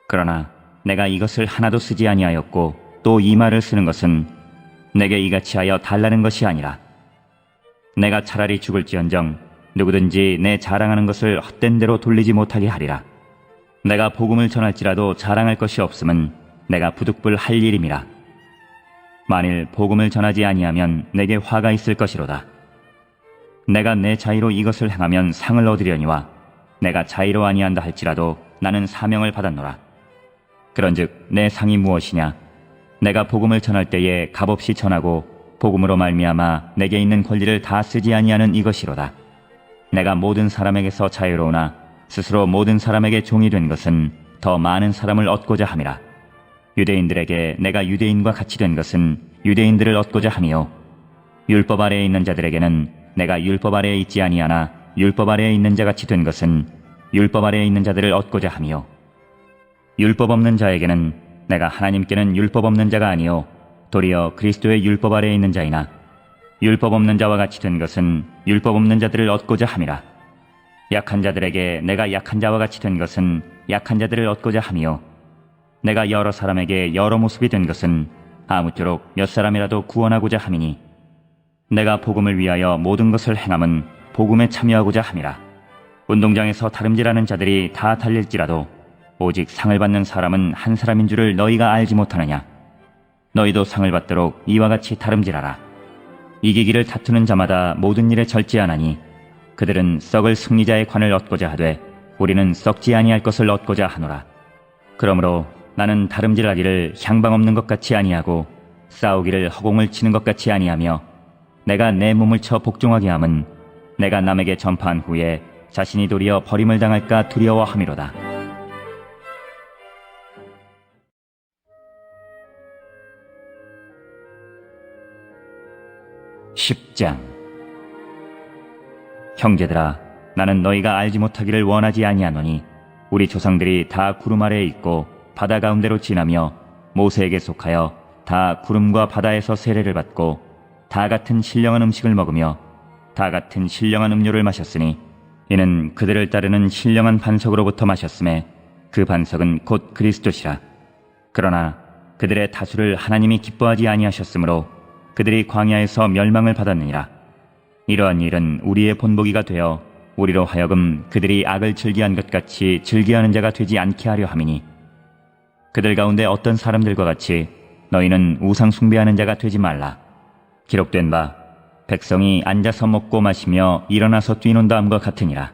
그러나 내가 이것을 하나도 쓰지 아니하였고 또 이 말을 쓰는 것은 내게 이같이 하여 달라는 것이 아니라 내가 차라리 죽을지언정 누구든지 내 자랑하는 것을 헛된 대로 돌리지 못하게 하리라. 내가 복음을 전할지라도 자랑할 것이 없음은 내가 부득불 할 일임이라. 만일 복음을 전하지 아니하면 내게 화가 있을 것이로다. 내가 내 자의로 이것을 행하면 상을 얻으려니와 내가 자의로 아니한다 할지라도 나는 사명을 받았노라. 그런즉 내 상이 무엇이냐. 내가 복음을 전할 때에 값없이 전하고 복음으로 말미암아 내게 있는 권리를 다 쓰지 아니하는 이것이로다. 내가 모든 사람에게서 자유로우나 스스로 모든 사람에게 종이 된 것은 더 많은 사람을 얻고자 함이라. 유대인들에게 내가 유대인과 같이 된 것은 유대인들을 얻고자 함이요 율법 아래에 있는 자들에게는 내가 율법 아래에 있지 아니하나 율법 아래에 있는 자같이 된 것은 율법 아래에 있는 자들을 얻고자 함이요 율법 없는 자에게는 내가 하나님께는 율법 없는 자가 아니요 도리어 그리스도의 율법 아래에 있는 자이나 율법 없는 자와 같이 된 것은 율법 없는 자들을 얻고자 함이라. 약한 자들에게 내가 약한 자와 같이 된 것은 약한 자들을 얻고자 함이요 내가 여러 사람에게 여러 모습이 된 것은 아무쪼록 몇 사람이라도 구원하고자 함이니 내가 복음을 위하여 모든 것을 행함은 복음에 참여하고자 함이라. 운동장에서 다름질하는 자들이 다 달릴지라도 오직 상을 받는 사람은 한 사람인 줄을 너희가 알지 못하느냐. 너희도 상을 받도록 이와 같이 다름질하라. 이기기를 다투는 자마다 모든 일에 절제하나니 그들은 썩을 승리자의 관을 얻고자 하되 우리는 썩지 아니할 것을 얻고자 하노라. 그러므로 나는 다름질하기를 향방 없는 것 같이 아니하고 싸우기를 허공을 치는 것 같이 아니하며 내가 내 몸을 쳐 복종하게 함은 내가 남에게 전파한 후에 자신이 도리어 버림을 당할까 두려워함이로다. 10장. 형제들아, 나는 너희가 알지 못하기를 원하지 아니하노니 우리 조상들이 다 구름 아래에 있고 바다 가운데로 지나며 모세에게 속하여 다 구름과 바다에서 세례를 받고 다 같은 신령한 음식을 먹으며 다 같은 신령한 음료를 마셨으니 이는 그들을 따르는 신령한 반석으로부터 마셨음에 그 반석은 곧 그리스도시라. 그러나 그들의 다수를 하나님이 기뻐하지 아니하셨으므로 그들이 광야에서 멸망을 받았느니라. 이러한 일은 우리의 본보기가 되어 우리로 하여금 그들이 악을 즐기한 것 같이 즐기하는 자가 되지 않게 하려 함이니, 그들 가운데 어떤 사람들과 같이 너희는 우상 숭배하는 자가 되지 말라. 기록된 바 백성이 앉아서 먹고 마시며 일어나서 뛰논다함과 같으니라.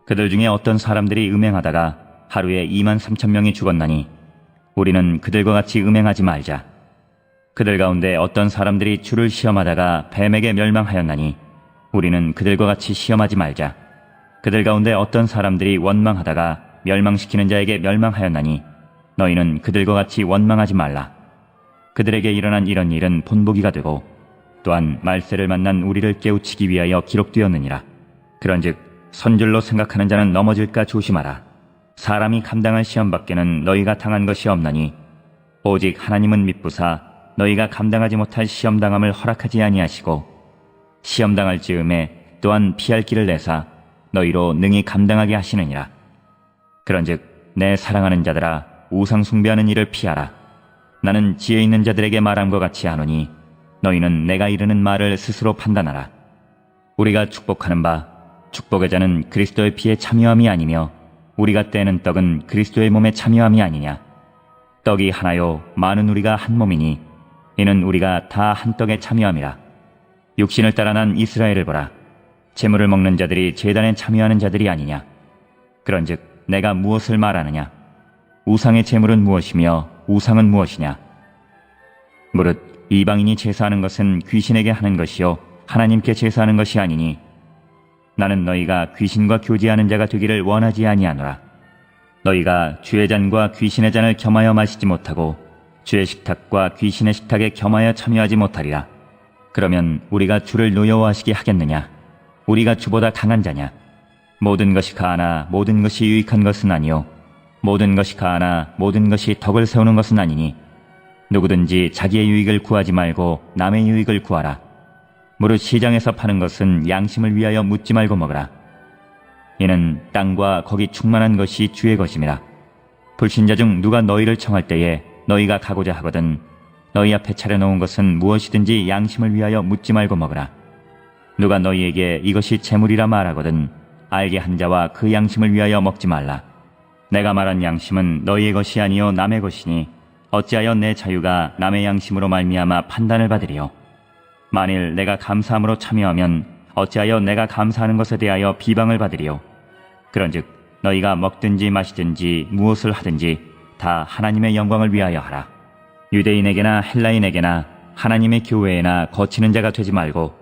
그들 중에 어떤 사람들이 음행하다가 하루에 23,000명이 죽었나니 우리는 그들과 같이 음행하지 말자. 그들 가운데 어떤 사람들이 주를 시험하다가 뱀에게 멸망하였나니 우리는 그들과 같이 시험하지 말자. 그들 가운데 어떤 사람들이 원망하다가 멸망시키는 자에게 멸망하였나니 너희는 그들과 같이 원망하지 말라. 그들에게 일어난 이런 일은 본보기가 되고 또한 말세를 만난 우리를 깨우치기 위하여 기록되었느니라. 그런즉 선줄로 생각하는 자는 넘어질까 조심하라. 사람이 감당할 시험 밖에는 너희가 당한 것이 없나니 오직 하나님은 미쁘사 너희가 감당하지 못할 시험당함을 허락하지 아니하시고 시험당할 즈음에 또한 피할 길을 내사 너희로 능히 감당하게 하시느니라. 그런즉 내 사랑하는 자들아, 우상 숭배하는 일을 피하라. 나는 지혜 있는 자들에게 말함과 같이 하노니 너희는 내가 이르는 말을 스스로 판단하라. 우리가 축복하는 바 축복의 자는 그리스도의 피에 참여함이 아니며 우리가 떼는 떡은 그리스도의 몸에 참여함이 아니냐. 떡이 하나요 많은 우리가 한 몸이니 이는 우리가 다 한 떡에 참여함이라. 육신을 따라 난 이스라엘을 보라. 제물을 먹는 자들이 제단에 참여하는 자들이 아니냐. 그런즉 내가 무엇을 말하느냐. 우상의 제물은 무엇이며 우상은 무엇이냐. 무릇 이방인이 제사하는 것은 귀신에게 하는 것이요 하나님께 제사하는 것이 아니니 나는 너희가 귀신과 교제하는 자가 되기를 원하지 아니하노라. 너희가 주의 잔과 귀신의 잔을 겸하여 마시지 못하고 주의 식탁과 귀신의 식탁에 겸하여 참여하지 못하리라. 그러면 우리가 주를 노여워하시게 하겠느냐. 우리가 주보다 강한 자냐. 모든 것이 가하나 모든 것이 유익한 것은 아니요 모든 것이 가하나 모든 것이 덕을 세우는 것은 아니니 누구든지 자기의 유익을 구하지 말고 남의 유익을 구하라. 무릇 시장에서 파는 것은 양심을 위하여 묻지 말고 먹으라. 이는 땅과 거기 충만한 것이 주의 것임이라. 불신자 중 누가 너희를 청할 때에 너희가 가고자 하거든 너희 앞에 차려놓은 것은 무엇이든지 양심을 위하여 묻지 말고 먹으라. 누가 너희에게 이것이 재물이라 말하거든 알게 한 자와 그 양심을 위하여 먹지 말라. 내가 말한 양심은 너희의 것이 아니요 남의 것이니 어찌하여 내 자유가 남의 양심으로 말미암아 판단을 받으리요. 만일 내가 감사함으로 참여하면 어찌하여 내가 감사하는 것에 대하여 비방을 받으리요. 그런즉 너희가 먹든지 마시든지 무엇을 하든지 다 하나님의 영광을 위하여 하라. 유대인에게나 헬라인에게나 하나님의 교회에나 거치는 자가 되지 말고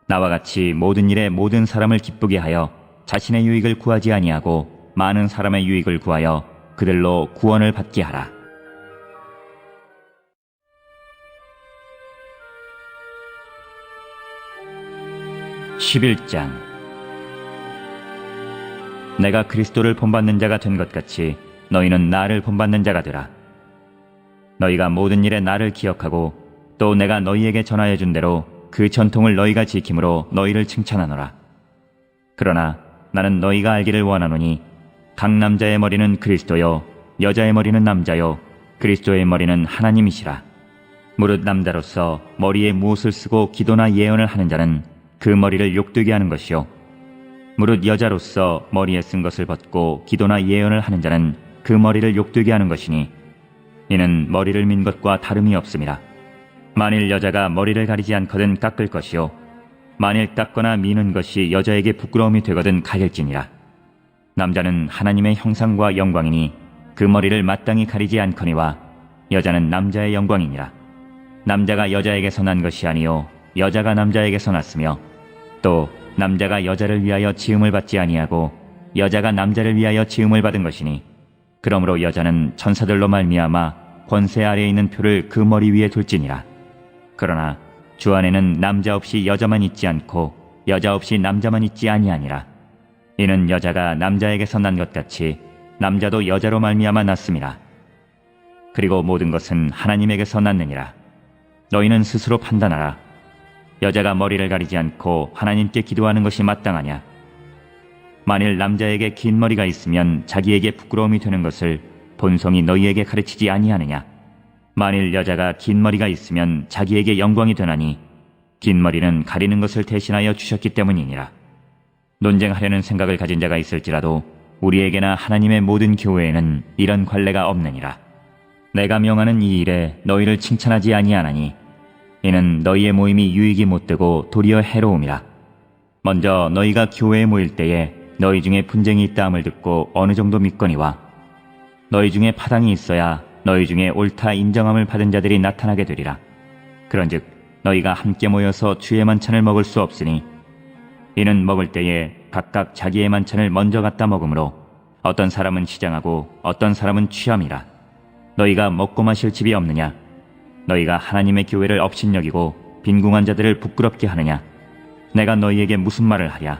나와 같이 모든 일에 모든 사람을 기쁘게 하여 자신의 유익을 구하지 아니하고 많은 사람의 유익을 구하여 그들로 구원을 받게 하라. (11장) 내가 그리스도를 본받는 자가 된 것 같이 너희는 나를 본받는 자가 되라. 너희가 모든 일에 나를 기억하고 또 내가 너희에게 전하여 준 대로 그 전통을 너희가 지킴으로 너희를 칭찬하노라. 그러나 나는 너희가 알기를 원하노니 각 남자의 머리는 그리스도요 여자의 머리는 남자요 그리스도의 머리는 하나님이시라. 무릇 남자로서 머리에 무엇을 쓰고 기도나 예언을 하는 자는 그 머리를 욕되게 하는 것이요 무릇 여자로서 머리에 쓴 것을 벗고 기도나 예언을 하는 자는 그 머리를 욕되게 하는 것이니 이는 머리를 민 것과 다름이 없음이라. 만일 여자가 머리를 가리지 않거든 깎을 것이요 만일 깎거나 미는 것이 여자에게 부끄러움이 되거든 가릴지니라. 남자는 하나님의 형상과 영광이니 그 머리를 마땅히 가리지 않거니와 여자는 남자의 영광이니라. 남자가 여자에게서 난 것이 아니요 여자가 남자에게서 났으며 또 남자가 여자를 위하여 지음을 받지 아니하고 여자가 남자를 위하여 지음을 받은 것이니 그러므로 여자는 천사들로 말미암아 권세 아래에 있는 표를 그 머리 위에 둘지니라. 그러나 주 안에는 남자 없이 여자만 있지 않고 여자 없이 남자만 있지 아니하니라. 이는 여자가 남자에게서 난 것 같이 남자도 여자로 말미암아 났음이라. 그리고 모든 것은 하나님에게서 났느니라. 너희는 스스로 판단하라. 여자가 머리를 가리지 않고 하나님께 기도하는 것이 마땅하냐? 만일 남자에게 긴 머리가 있으면 자기에게 부끄러움이 되는 것을 본성이 너희에게 가르치지 아니하느냐? 만일 여자가 긴 머리가 있으면 자기에게 영광이 되나니 긴 머리는 가리는 것을 대신하여 주셨기 때문이니라. 논쟁하려는 생각을 가진 자가 있을지라도 우리에게나 하나님의 모든 교회에는 이런 관례가 없느니라. 내가 명하는 이 일에 너희를 칭찬하지 아니하나니 이는 너희의 모임이 유익이 못되고 도리어 해로움이라. 먼저 너희가 교회에 모일 때에 너희 중에 분쟁이 있다함을 듣고 어느 정도 믿거니와 너희 중에 파당이 있어야 너희 중에 옳다 인정함을 받은 자들이 나타나게 되리라. 그런즉 너희가 함께 모여서 주의 만찬을 먹을 수 없으니 이는 먹을 때에 각각 자기의 만찬을 먼저 갖다 먹으므로 어떤 사람은 시장하고 어떤 사람은 취함이라. 너희가 먹고 마실 집이 없느냐? 너희가 하나님의 교회를 업신여기고 빈궁한 자들을 부끄럽게 하느냐? 내가 너희에게 무슨 말을 하랴?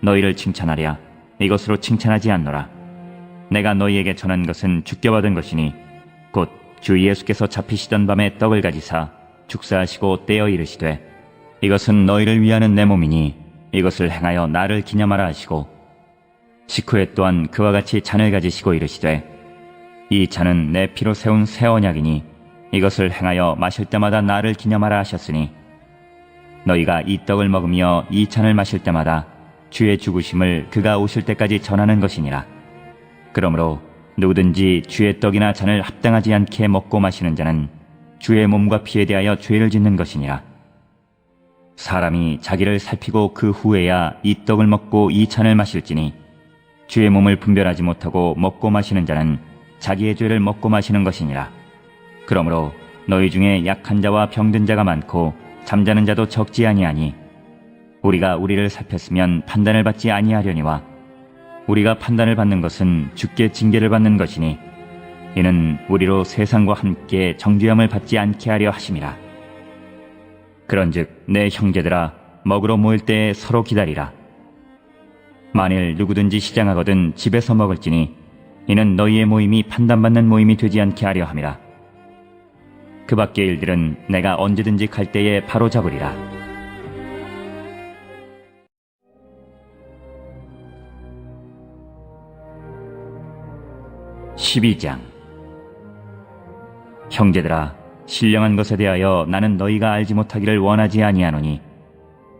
너희를 칭찬하랴? 이것으로 칭찬하지 않노라. 내가 너희에게 전한 것은 주께 받은 것이니 곧 주 예수께서 잡히시던 밤에 떡을 가지사 축사하시고 떼어 이르시되 이것은 너희를 위하는 내 몸이니 이것을 행하여 나를 기념하라 하시고 식후에 또한 그와 같이 잔을 가지시고 이르시되 이 잔은 내 피로 세운 새 언약이니 이것을 행하여 마실 때마다 나를 기념하라 하셨으니 너희가 이 떡을 먹으며 이 잔을 마실 때마다 주의 죽으심을 그가 오실 때까지 전하는 것이니라. 그러므로 누구든지 주의 떡이나 잔을 합당하지 않게 먹고 마시는 자는 주의 몸과 피에 대하여 죄를 짓는 것이니라. 사람이 자기를 살피고 그 후에야 이 떡을 먹고 이 잔을 마실지니 주의 몸을 분별하지 못하고 먹고 마시는 자는 자기의 죄를 먹고 마시는 것이니라. 그러므로 너희 중에 약한 자와 병든 자가 많고 잠자는 자도 적지 아니하니 우리가 우리를 살폈으면 판단을 받지 아니하려니와 우리가 판단을 받는 것은 주께 징계를 받는 것이니 이는 우리로 세상과 함께 정죄함을 받지 않게 하려 하심이라. 그런즉 내 형제들아 먹으러 모일 때에 서로 기다리라. 만일 누구든지 시장하거든 집에서 먹을지니 이는 너희의 모임이 판단받는 모임이 되지 않게 하려 함이라. 그 밖의 일들은 내가 언제든지 갈 때에 바로 잡으리라. (12장) 형제들아 신령한 것에 대하여 나는 너희가 알지 못하기를 원하지 아니하노니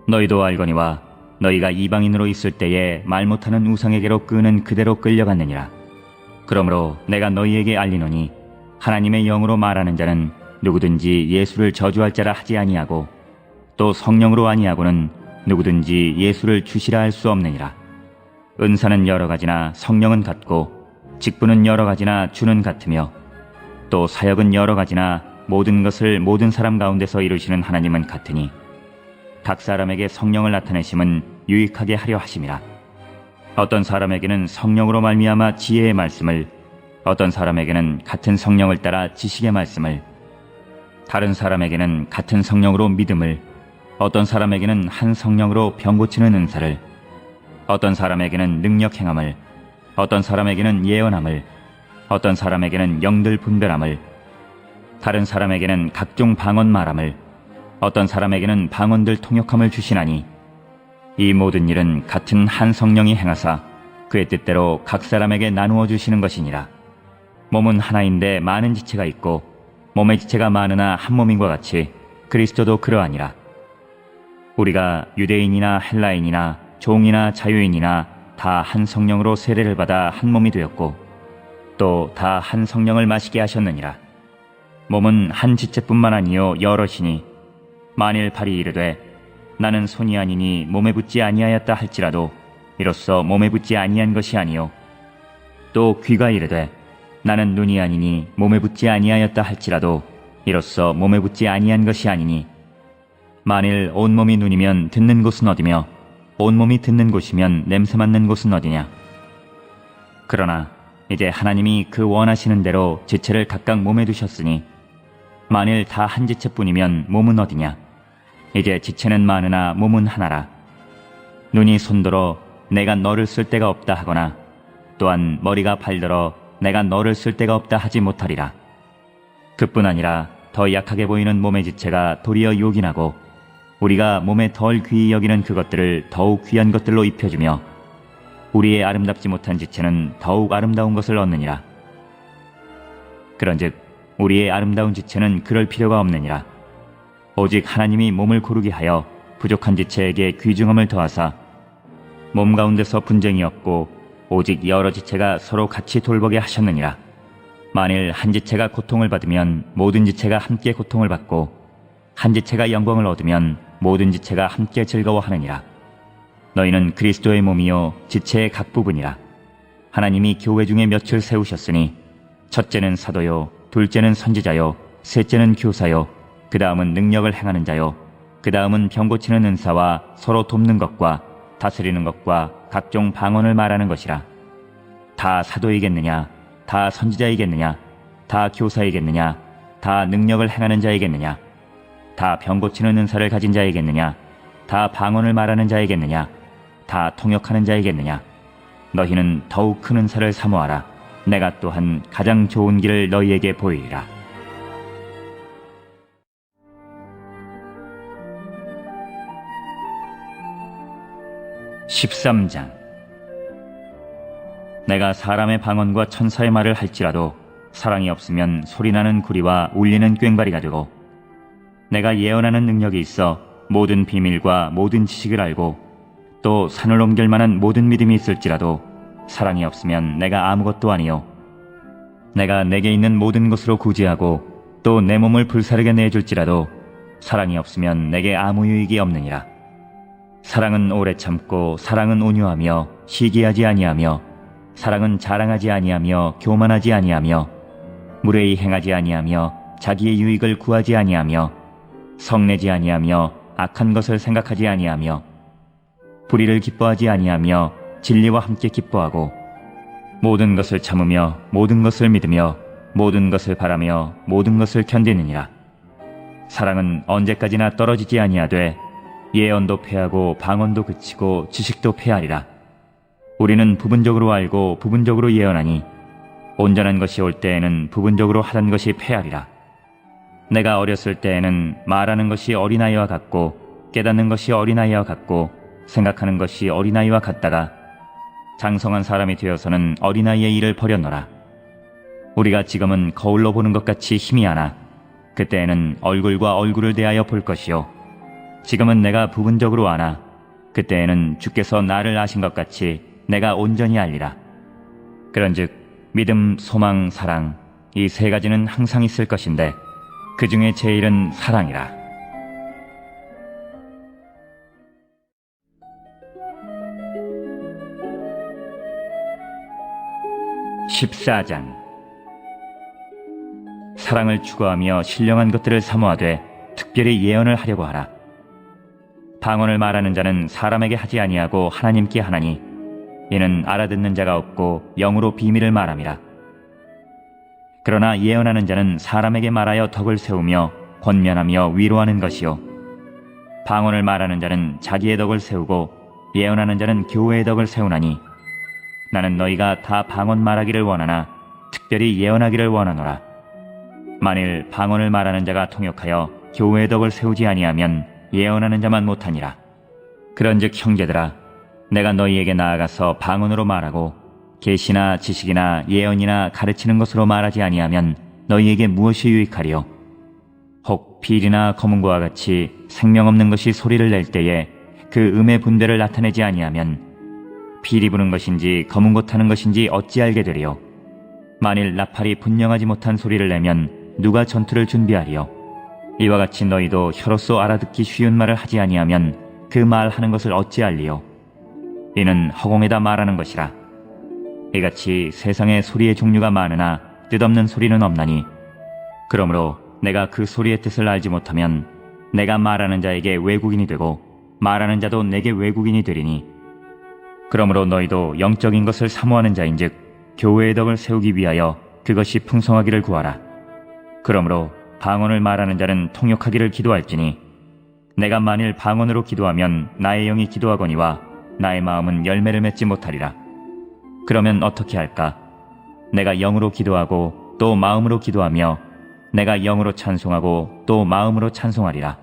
너희도 알거니와 너희가 이방인으로 있을 때에 말 못하는 우상에게로 끄는 그대로 끌려갔느니라. 그러므로 내가 너희에게 알리노니 하나님의 영으로 말하는 자는 누구든지 예수를 저주할 자라 하지 아니하고 또 성령으로 아니하고는 누구든지 예수를 주시라 할 수 없느니라. 은사는 여러 가지나 성령은 같고 직분은 여러 가지나 주는 같으며 또 사역은 여러 가지나 모든 것을 모든 사람 가운데서 이루시는 하나님은 같으니 각 사람에게 성령을 나타내심은 유익하게 하려 하심이라. 어떤 사람에게는 성령으로 말미암아 지혜의 말씀을, 어떤 사람에게는 같은 성령을 따라 지식의 말씀을, 다른 사람에게는 같은 성령으로 믿음을, 어떤 사람에게는 한 성령으로 병 고치는 은사를, 어떤 사람에게는 능력 행함을, 어떤 사람에게는 예언함을, 어떤 사람에게는 영들 분별함을, 다른 사람에게는 각종 방언 말함을, 어떤 사람에게는 방언들 통역함을 주시나니 이 모든 일은 같은 한 성령이 행하사 그의 뜻대로 각 사람에게 나누어 주시는 것이니라. 몸은 하나인데 많은 지체가 있고 몸의 지체가 많으나 한 몸인과 같이 그리스도도 그러하니라. 우리가 유대인이나 헬라인이나 종이나 자유인이나 다 한 성령으로 세례를 받아 한 몸이 되었고 또 다 한 성령을 마시게 하셨느니라. 몸은 한 지체뿐만 아니요 여럿이니 만일 발이 이르되 나는 손이 아니니 몸에 붙지 아니하였다 할지라도 이로써 몸에 붙지 아니한 것이 아니요 또 귀가 이르되 나는 눈이 아니니 몸에 붙지 아니하였다 할지라도 이로써 몸에 붙지 아니한 것이 아니니 만일 온몸이 눈이면 듣는 곳은 어디며 온몸이 듣는 곳이면 냄새 맡는 곳은 어디냐. 그러나 이제 하나님이 그 원하시는 대로 지체를 각각 몸에 두셨으니 만일 다 한 지체뿐이면 몸은 어디냐. 이제 지체는 많으나 몸은 하나라. 눈이 손들어 내가 너를 쓸 데가 없다 하거나 또한 머리가 발들어 내가 너를 쓸 데가 없다 하지 못하리라. 그뿐 아니라 더 약하게 보이는 몸의 지체가 도리어 요긴하고 우리가 몸에 덜 귀히 여기는 그것들을 더욱 귀한 것들로 입혀주며 우리의 아름답지 못한 지체는 더욱 아름다운 것을 얻느니라. 그런즉 우리의 아름다운 지체는 그럴 필요가 없느니라. 오직 하나님이 몸을 고르게 하여 부족한 지체에게 귀중함을 더하사 몸 가운데서 분쟁이 없고 오직 여러 지체가 서로 같이 돌보게 하셨느니라. 만일 한 지체가 고통을 받으면 모든 지체가 함께 고통을 받고 한 지체가 영광을 얻으면 모든 지체가 함께 즐거워하느니라. 너희는 그리스도의 몸이요 지체의 각 부분이라. 하나님이 교회 중에 몇을 세우셨으니 첫째는 사도요, 둘째는 선지자요, 셋째는 교사요, 그 다음은 능력을 행하는 자요, 그 다음은 병 고치는 은사와 서로 돕는 것과 다스리는 것과 각종 방언을 말하는 것이라. 다 사도이겠느냐? 다 선지자이겠느냐? 다 교사이겠느냐? 다 능력을 행하는 자이겠느냐? 다 병 고치는 은사를 가진 자이겠느냐? 다 방언을 말하는 자이겠느냐? 다 통역하는 자이겠느냐? 너희는 더욱 큰 은사를 사모하라. 내가 또한 가장 좋은 길을 너희에게 보이리라. (13장) 내가 사람의 방언과 천사의 말을 할지라도 사랑이 없으면 소리나는 구리와 울리는 꽹과리가 되고, 내가 예언하는 능력이 있어 모든 비밀과 모든 지식을 알고 또 산을 옮길 만한 모든 믿음이 있을지라도 사랑이 없으면 내가 아무것도 아니요, 내가 내게 있는 모든 것으로 구제하고 또 내 몸을 불사르게 내줄지라도 사랑이 없으면 내게 아무 유익이 없느니라. 사랑은 오래 참고 사랑은 온유하며 시기하지 아니하며 사랑은 자랑하지 아니하며 교만하지 아니하며 무례히 행하지 아니하며 자기의 유익을 구하지 아니하며 성내지 아니하며 악한 것을 생각하지 아니하며 불의를 기뻐하지 아니하며 진리와 함께 기뻐하고 모든 것을 참으며 모든 것을 믿으며 모든 것을 바라며 모든 것을 견디느니라. 사랑은 언제까지나 떨어지지 아니하되 예언도 패하고 방언도 그치고 지식도 패하리라. 우리는 부분적으로 알고 부분적으로 예언하니 온전한 것이 올 때에는 부분적으로 하던 것이 패하리라. 내가 어렸을 때에는 말하는 것이 어린아이와 같고 깨닫는 것이 어린아이와 같고 생각하는 것이 어린아이와 같다가 장성한 사람이 되어서는 어린아이의 일을 버렸노라. 우리가 지금은 거울로 보는 것 같이 힘이 하나 그때에는 얼굴과 얼굴을 대하여 볼 것이요, 지금은 내가 부분적으로 아나 그때에는 주께서 나를 아신 것 같이 내가 온전히 알리라. 그런즉 믿음, 소망, 사랑 이 세 가지는 항상 있을 것인데 그 중에 제일은 사랑이라. (14장) 사랑을 추구하며 신령한 것들을 사모하되 특별히 예언을 하려고 하라. 방언을 말하는 자는 사람에게 하지 아니하고 하나님께 하나니 이는 알아듣는 자가 없고 영으로 비밀을 말함이라. 그러나 예언하는 자는 사람에게 말하여 덕을 세우며 권면하며 위로하는 것이요, 방언을 말하는 자는 자기의 덕을 세우고 예언하는 자는 교회의 덕을 세우나니 나는 너희가 다 방언 말하기를 원하나 특별히 예언하기를 원하노라. 만일 방언을 말하는 자가 통역하여 교회의 덕을 세우지 아니하면 예언하는 자만 못하니라. 그런즉 형제들아, 내가 너희에게 나아가서 방언으로 말하고 계시나 지식이나 예언이나 가르치는 것으로 말하지 아니하면 너희에게 무엇이 유익하리요? 혹 필이나 검은고와 같이 생명 없는 것이 소리를 낼 때에 그 음의 분별을 나타내지 아니하면 필이 부는 것인지 검은고 타는 것인지 어찌 알게 되리요? 만일 나팔이 분명하지 못한 소리를 내면 누가 전투를 준비하리요? 이와 같이 너희도 혀로서 알아듣기 쉬운 말을 하지 아니하면 그 말하는 것을 어찌 알리요? 이는 허공에다 말하는 것이라. 이같이 세상에 소리의 종류가 많으나 뜻없는 소리는 없나니, 그러므로 내가 그 소리의 뜻을 알지 못하면 내가 말하는 자에게 외국인이 되고 말하는 자도 내게 외국인이 되리니, 그러므로 너희도 영적인 것을 사모하는 자인즉 교회의 덕을 세우기 위하여 그것이 풍성하기를 구하라. 그러므로 방언을 말하는 자는 통역하기를 기도할지니, 내가 만일 방언으로 기도하면 나의 영이 기도하거니와 나의 마음은 열매를 맺지 못하리라. 그러면 어떻게 할까? 내가 영으로 기도하고 또 마음으로 기도하며 내가 영으로 찬송하고 또 마음으로 찬송하리라.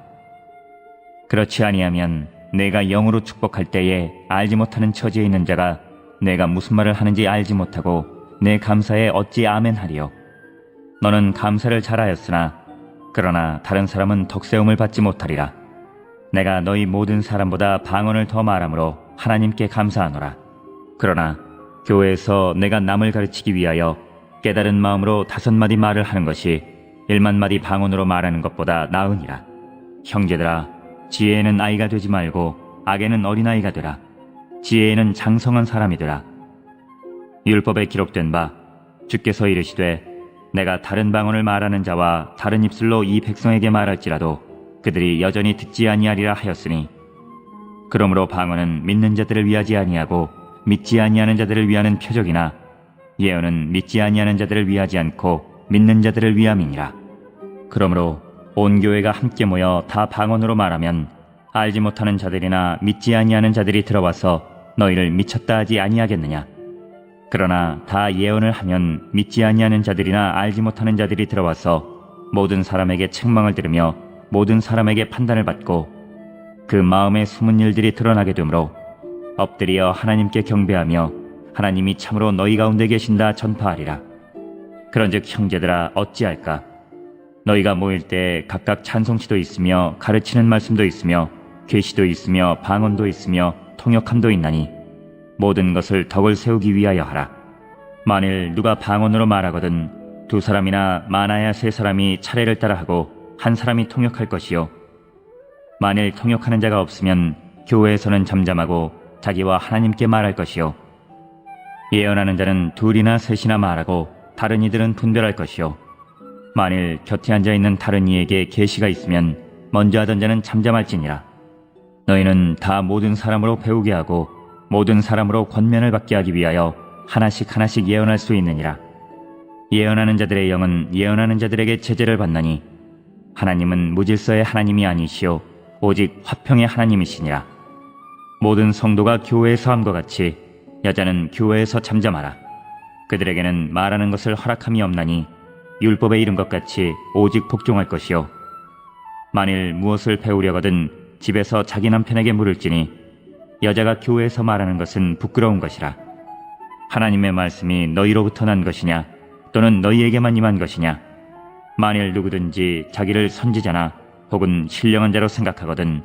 그렇지 아니하면 내가 영으로 축복할 때에 알지 못하는 처지에 있는 자가 내가 무슨 말을 하는지 알지 못하고 내 감사에 어찌 아멘하리요? 너는 감사를 잘하였으나 그러나 다른 사람은 덕세움을 받지 못하리라. 내가 너희 모든 사람보다 방언을 더 말함으로 하나님께 감사하노라. 그러나 교회에서 내가 남을 가르치기 위하여 깨달은 마음으로 5마디 말을 하는 것이 1만마디 방언으로 말하는 것보다 나으니라. 형제들아, 지혜에는 아이가 되지 말고 악에는 어린아이가 되라. 지혜에는 장성한 사람이 되라. 율법에 기록된 바 주께서 이르시되 내가 다른 방언을 말하는 자와 다른 입술로 이 백성에게 말할지라도 그들이 여전히 듣지 아니하리라 하였으니, 그러므로 방언은 믿는 자들을 위하지 아니하고 믿지 아니하는 자들을 위하는 표적이나 예언은 믿지 아니하는 자들을 위하지 않고 믿는 자들을 위함이니라. 그러므로 온 교회가 함께 모여 다 방언으로 말하면 알지 못하는 자들이나 믿지 아니하는 자들이 들어와서 너희를 미쳤다 하지 아니하겠느냐. 그러나 다 예언을 하면 믿지 아니하는 자들이나 알지 못하는 자들이 들어와서 모든 사람에게 책망을 들으며 모든 사람에게 판단을 받고 그 마음에 숨은 일들이 드러나게 되므로 엎드려 하나님께 경배하며 하나님이 참으로 너희 가운데 계신다 전파하리라. 그런즉 형제들아, 어찌할까? 너희가 모일 때 각각 찬송시도 있으며 가르치는 말씀도 있으며 계시도 있으며 방언도 있으며 통역함도 있나니 모든 것을 덕을 세우기 위하여 하라. 만일 누가 방언으로 말하거든 2사람이나 많아야 3사람이 차례를 따라 하고 1사람이 통역할 것이요, 만일 통역하는 자가 없으면 교회에서는 잠잠하고 자기와 하나님께 말할 것이요, 예언하는 자는 2이나 3이나 말하고 다른 이들은 분별할 것이요, 만일 곁에 앉아있는 다른 이에게 계시가 있으면 먼저 하던 자는 잠잠할지니라. 너희는 다 모든 사람으로 배우게 하고 모든 사람으로 권면을 받게 하기 위하여 하나씩 하나씩 예언할 수 있느니라. 예언하는 자들의 영은 예언하는 자들에게 제재를 받나니 하나님은 무질서의 하나님이 아니시오 오직 화평의 하나님이시니라. 모든 성도가 교회에서 함과 같이 여자는 교회에서 잠잠하라. 그들에게는 말하는 것을 허락함이 없나니 율법에 이른 것 같이 오직 복종할 것이요, 만일 무엇을 배우려거든 집에서 자기 남편에게 물을지니 여자가 교회에서 말하는 것은 부끄러운 것이라. 하나님의 말씀이 너희로부터 난 것이냐 또는 너희에게만 임한 것이냐. 만일 누구든지 자기를 선지자나 혹은 신령한 자로 생각하거든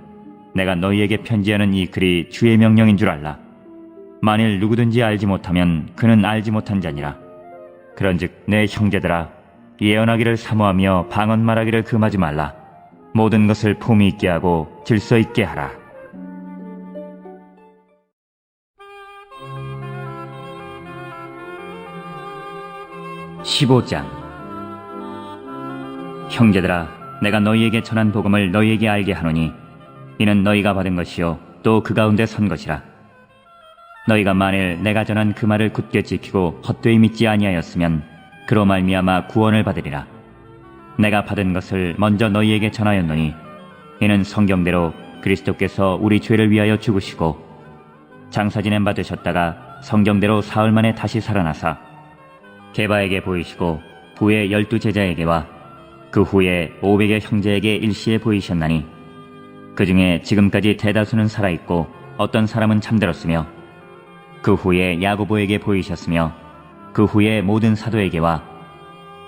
내가 너희에게 편지하는 이 글이 주의 명령인 줄 알라. 만일 누구든지 알지 못하면 그는 알지 못한 자니라. 그런즉 내 형제들아, 예언하기를 사모하며 방언 말하기를 금하지 말라. 모든 것을 품위 있게 하고 질서 있게 하라. (15장) 형제들아, 내가 너희에게 전한 복음을 너희에게 알게 하노니 이는 너희가 받은 것이요 또 그 가운데 선 것이라. 너희가 만일 내가 전한 그 말을 굳게 지키고 헛되이 믿지 아니하였으면 그로 말미암아 구원을 받으리라. 내가 받은 것을 먼저 너희에게 전하였노니 이는 성경대로 그리스도께서 우리 죄를 위하여 죽으시고 장사 지냄 받으셨다가 성경대로 사흘 만에 다시 살아나사 게바에게 보이시고 후에 12제자에게와 그 후에 500의 형제에게 일시에 보이셨나니 그 중에 지금까지 대다수는 살아있고 어떤 사람은 잠들었으며 그 후에 야고보에게 보이셨으며 그 후에 모든 사도에게와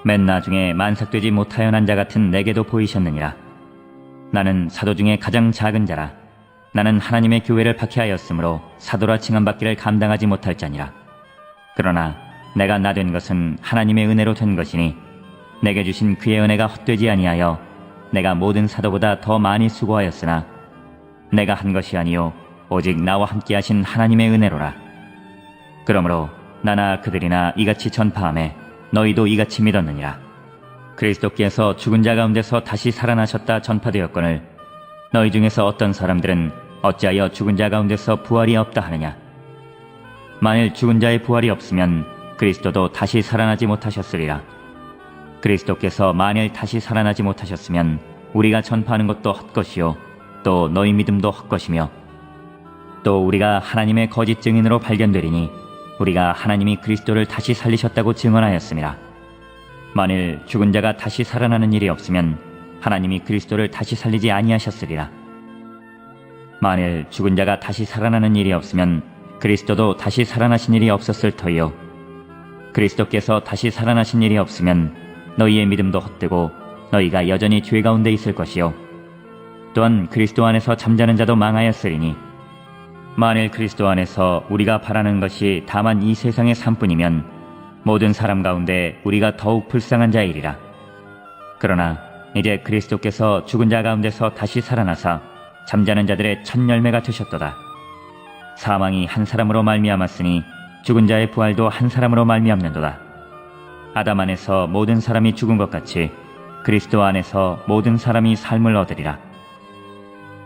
맨 나중에 만삭되지 못하여 난 자 같은 내게도 보이셨느니라. 나는 사도 중에 가장 작은 자라. 나는 하나님의 교회를 박해하였으므로 사도라 칭함받기를 감당하지 못할 자니라. 그러나 내가 나 된 것은 하나님의 은혜로 된 것이니 내게 주신 그의 은혜가 헛되지 아니하여 내가 모든 사도보다 더 많이 수고하였으나 내가 한 것이 아니요 오직 나와 함께 하신 하나님의 은혜로라. 그러므로 나나 그들이나 이같이 전파하매 너희도 이같이 믿었느니라. 그리스도께서 죽은 자 가운데서 다시 살아나셨다 전파되었거늘 너희 중에서 어떤 사람들은 어찌하여 죽은 자 가운데서 부활이 없다 하느냐. 만일 죽은 자의 부활이 없으면 그리스도도 다시 살아나지 못하셨으리라. 그리스도께서 만일 다시 살아나지 못하셨으면 우리가 전파하는 것도 헛것이요 또 너희 믿음도 헛것이며 또 우리가 하나님의 거짓 증인으로 발견되리니 우리가 하나님이 그리스도를 다시 살리셨다고 증언하였습니다. 만일 죽은 자가 다시 살아나는 일이 없으면 하나님이 그리스도를 다시 살리지 아니하셨으리라. 만일 죽은 자가 다시 살아나는 일이 없으면 그리스도도 다시 살아나신 일이 없었을 터이요 그리스도께서 다시 살아나신 일이 없으면 너희의 믿음도 헛되고 너희가 여전히 죄 가운데 있을 것이요 또한 그리스도 안에서 잠자는 자도 망하였으리니 만일 그리스도 안에서 우리가 바라는 것이 다만 이 세상의 삶뿐이면 모든 사람 가운데 우리가 더욱 불쌍한 자이리라. 그러나 이제 그리스도께서 죽은 자 가운데서 다시 살아나사 잠자는 자들의 첫 열매가 되셨도다. 사망이 한 사람으로 말미암았으니 죽은 자의 부활도 한 사람으로 말미암는도다. 아담 안에서 모든 사람이 죽은 것 같이 그리스도 안에서 모든 사람이 삶을 얻으리라.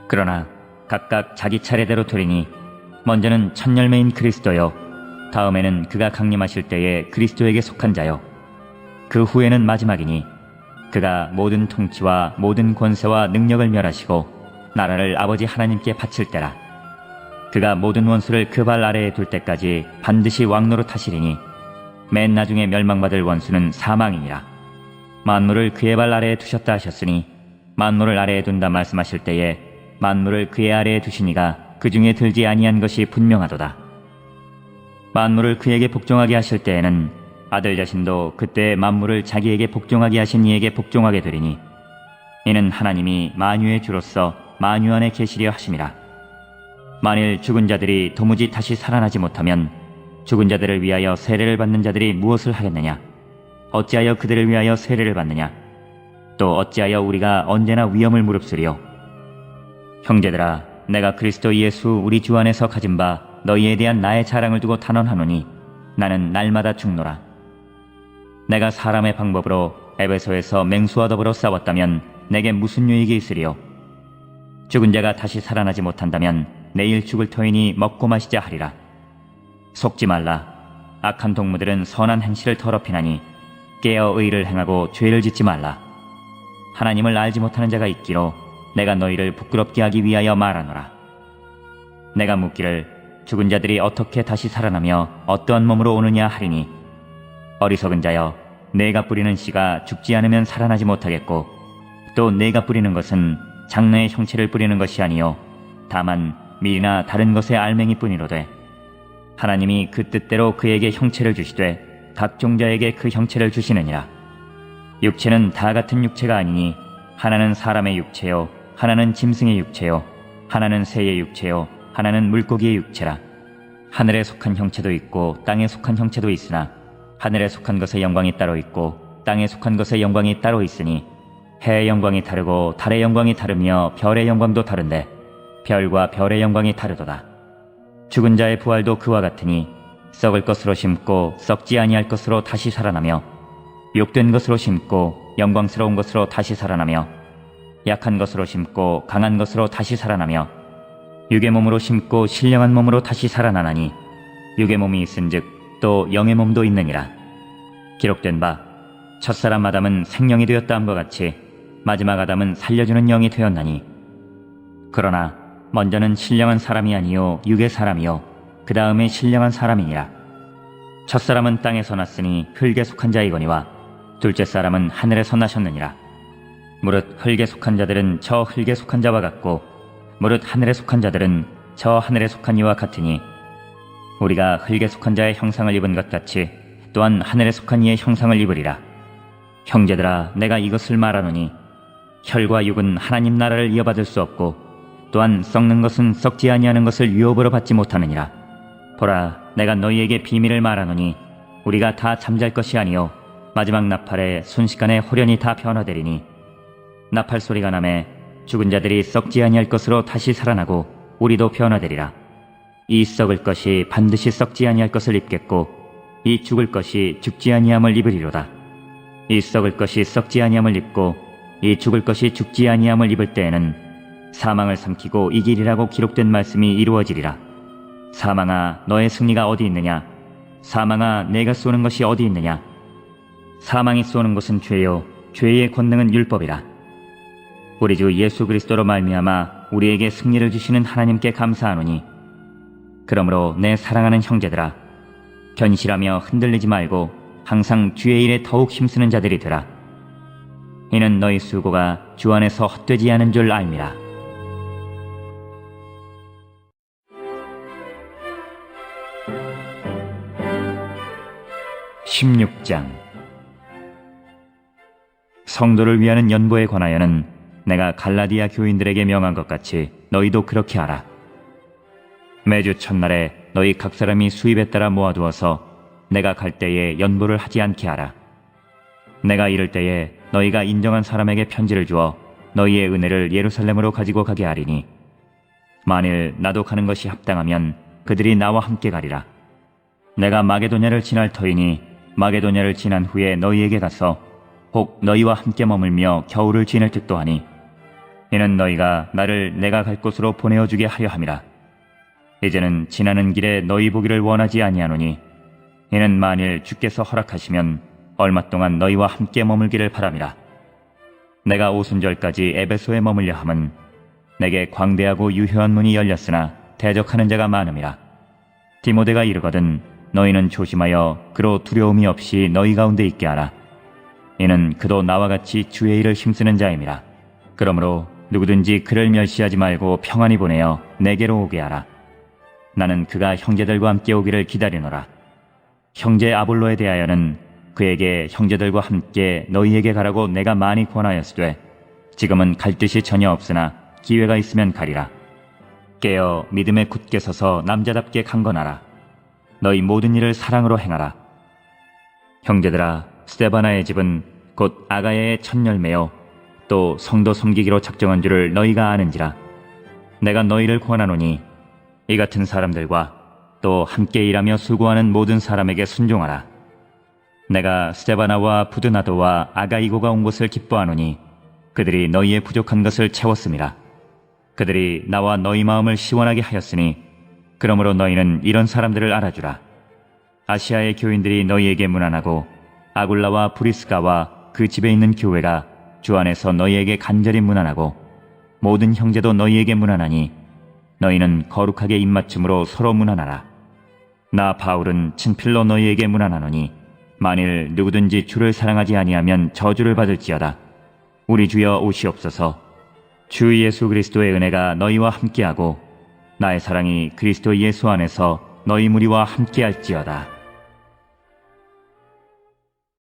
그러나 각각 자기 차례대로 되리니 먼저는 첫 열매인 그리스도요 다음에는 그가 강림하실 때에 그리스도에게 속한 자요 그 후에는 마지막이니 그가 모든 통치와 모든 권세와 능력을 멸하시고 나라를 아버지 하나님께 바칠 때라. 그가 모든 원수를 그 발 아래에 둘 때까지 반드시 왕노릇 하시리니 맨 나중에 멸망받을 원수는 사망이니라. 만물을 그의 발 아래에 두셨다 하셨으니 만물을 아래에 둔다 말씀하실 때에 만물을 그의 아래에 두시니가 그 중에 들지 아니한 것이 분명하도다. 만물을 그에게 복종하게 하실 때에는 아들 자신도 그때 만물을 자기에게 복종하게 하신 이에게 복종하게 되리니 이는 하나님이 만유의 주로서 만유 안에 계시려 하심이라. 만일 죽은 자들이 도무지 다시 살아나지 못하면 죽은 자들을 위하여 세례를 받는 자들이 무엇을 하겠느냐? 어찌하여 그들을 위하여 세례를 받느냐? 또 어찌하여 우리가 언제나 위험을 무릅쓰리요? 형제들아, 내가 그리스도 예수 우리 주 안에서 가진 바 너희에 대한 나의 자랑을 두고 단언하노니 나는 날마다 죽노라. 내가 사람의 방법으로 에베소에서 맹수와 더불어 싸웠다면 내게 무슨 유익이 있으리요? 죽은 자가 다시 살아나지 못한다면 내일 죽을 터이니 먹고 마시자 하리라. 속지 말라. 악한 동무들은 선한 행실을 더럽히나니 깨어 의를 행하고 죄를 짓지 말라. 하나님을 알지 못하는 자가 있기로 내가 너희를 부끄럽게 하기 위하여 말하노라. 내가 묻기를 죽은 자들이 어떻게 다시 살아나며 어떠한 몸으로 오느냐 하리니 어리석은 자여, 내가 뿌리는 씨가 죽지 않으면 살아나지 못하겠고 또 내가 뿌리는 것은 장래의 형체를 뿌리는 것이 아니요 다만 밀이나 다른 것의 알맹이뿐이로되 하나님이 그 뜻대로 그에게 형체를 주시되 각 종자에게 그 형체를 주시느니라. 육체는 다 같은 육체가 아니니 하나는 사람의 육체요 하나는 짐승의 육체요 하나는 새의 육체요 하나는 물고기의 육체라. 하늘에 속한 형체도 있고 땅에 속한 형체도 있으나 하늘에 속한 것의 영광이 따로 있고 땅에 속한 것의 영광이 따로 있으니 해의 영광이 다르고 달의 영광이 다르며 별의 영광도 다른데 별과 별의 영광이 다르도다. 죽은 자의 부활도 그와 같으니 썩을 것으로 심고 썩지 아니할 것으로 다시 살아나며 욕된 것으로 심고 영광스러운 것으로 다시 살아나며 약한 것으로 심고 강한 것으로 다시 살아나며 육의 몸으로 심고 신령한 몸으로 다시 살아나나니 육의 몸이 있은즉 또 영의 몸도 있느니라. 기록된 바 첫사람 아담은 생령이 되었다 함과 같이 마지막 아담은 살려주는 영이 되었나니 그러나 먼저는 신령한 사람이 아니요 육의 사람이요 그 다음에 신령한 사람이니라. 첫사람은 땅에서 났으니 흙에 속한 자이거니와 둘째 사람은 하늘에서 나셨느니라. 무릇 흙에 속한 자들은 저 흙에 속한 자와 같고 무릇 하늘에 속한 자들은 저 하늘에 속한 이와 같으니 우리가 흙에 속한 자의 형상을 입은 것 같이 또한 하늘에 속한 이의 형상을 입으리라. 형제들아, 내가 이것을 말하노니 혈과 육은 하나님 나라를 이어받을 수 없고 또한 썩는 것은 썩지 아니하는 것을 유업으로 받지 못하느니라. 보라, 내가 너희에게 비밀을 말하노니 우리가 다 잠잘 것이 아니요 마지막 나팔에 순식간에 홀연히 다 변화되리니 나팔 소리가 나매 죽은 자들이 썩지 아니할 것으로 다시 살아나고 우리도 변화되리라. 이 썩을 것이 반드시 썩지 아니할 것을 입겠고 이 죽을 것이 죽지 아니함을 입으리로다. 이 썩을 것이 썩지 아니함을 입고 이 죽을 것이 죽지 아니함을 입을 때에는 사망을 삼키고 이기리라고 기록된 말씀이 이루어지리라. 사망아, 너의 승리가 어디 있느냐? 사망아, 내가 쏘는 것이 어디 있느냐? 사망이 쏘는 것은 죄요 죄의 권능은 율법이라. 우리 주 예수 그리스도로 말미암아 우리에게 승리를 주시는 하나님께 감사하노니 그러므로 내 사랑하는 형제들아, 견실하며 흔들리지 말고 항상 주의 일에 더욱 힘쓰는 자들이 되라. 이는 너희 수고가 주 안에서 헛되지 않은 줄 알미라. (16장) 성도를 위하는 연보에 관하여는 내가 갈라디아 교인들에게 명한 것 같이 너희도 그렇게 하라. 매주 첫날에 너희 각 사람이 수입에 따라 모아두어서 내가 갈 때에 연보를 하지 않게 하라. 내가 이를 때에 너희가 인정한 사람에게 편지를 주어 너희의 은혜를 예루살렘으로 가지고 가게 하리니 만일 나도 가는 것이 합당하면 그들이 나와 함께 가리라. 내가 마게도냐를 지날 터이니 마게도냐를 지난 후에 너희에게 가서 혹 너희와 함께 머물며 겨울을 지낼 듯도 하니 이는 너희가 나를 내가 갈 곳으로 보내어 주게 하려 함이라. 이제는 지나는 길에 너희 보기를 원하지 아니하노니 이는 만일 주께서 허락하시면 얼마 동안 너희와 함께 머물기를 바람이라. 내가 오순절까지 에베소에 머물려 함은 내게 광대하고 유효한 문이 열렸으나 대적하는 자가 많음이라. 디모데가 이르거든 너희는 조심하여 그로 두려움이 없이 너희 가운데 있게 하라. 이는 그도 나와 같이 주의 일을 힘쓰는 자임이라. 그러므로 누구든지 그를 멸시하지 말고 평안히 보내어 내게로 오게 하라. 나는 그가 형제들과 함께 오기를 기다리노라. 형제 아볼로에 대하여는 그에게 형제들과 함께 너희에게 가라고 내가 많이 권하였으되 지금은 갈 뜻이 전혀 없으나 기회가 있으면 가리라. 깨어 믿음에 굳게 서서 남자답게 강건하라. 너희 모든 일을 사랑으로 행하라. 형제들아, 스데바나의 집은 곧 아가야의 첫 열매요 또 성도 섬기기로 작정한 줄을 너희가 아는지라. 내가 너희를 권하노니 이 같은 사람들과 또 함께 일하며 수고하는 모든 사람에게 순종하라. 내가 스데바나와 부드나도와 아가이고가 온 것을 기뻐하노니 그들이 너희의 부족한 것을 채웠음이라. 그들이 나와 너희 마음을 시원하게 하였으니 그러므로 너희는 이런 사람들을 알아주라. 아시아의 교인들이 너희에게 문안하고 아굴라와 브리스가와 그 집에 있는 교회가 주 안에서 너희에게 간절히 문안하고 모든 형제도 너희에게 문안하니 너희는 거룩하게 입맞춤으로 서로 문안하라. 나 바울은 친필로 너희에게 문안하노니 만일 누구든지 주를 사랑하지 아니하면 저주를 받을지어다. 우리 주여 오시옵소서. 주 예수 그리스도의 은혜가 너희와 함께하고 나의 사랑이 그리스도 예수 안에서 너희 무리와 함께할지어다.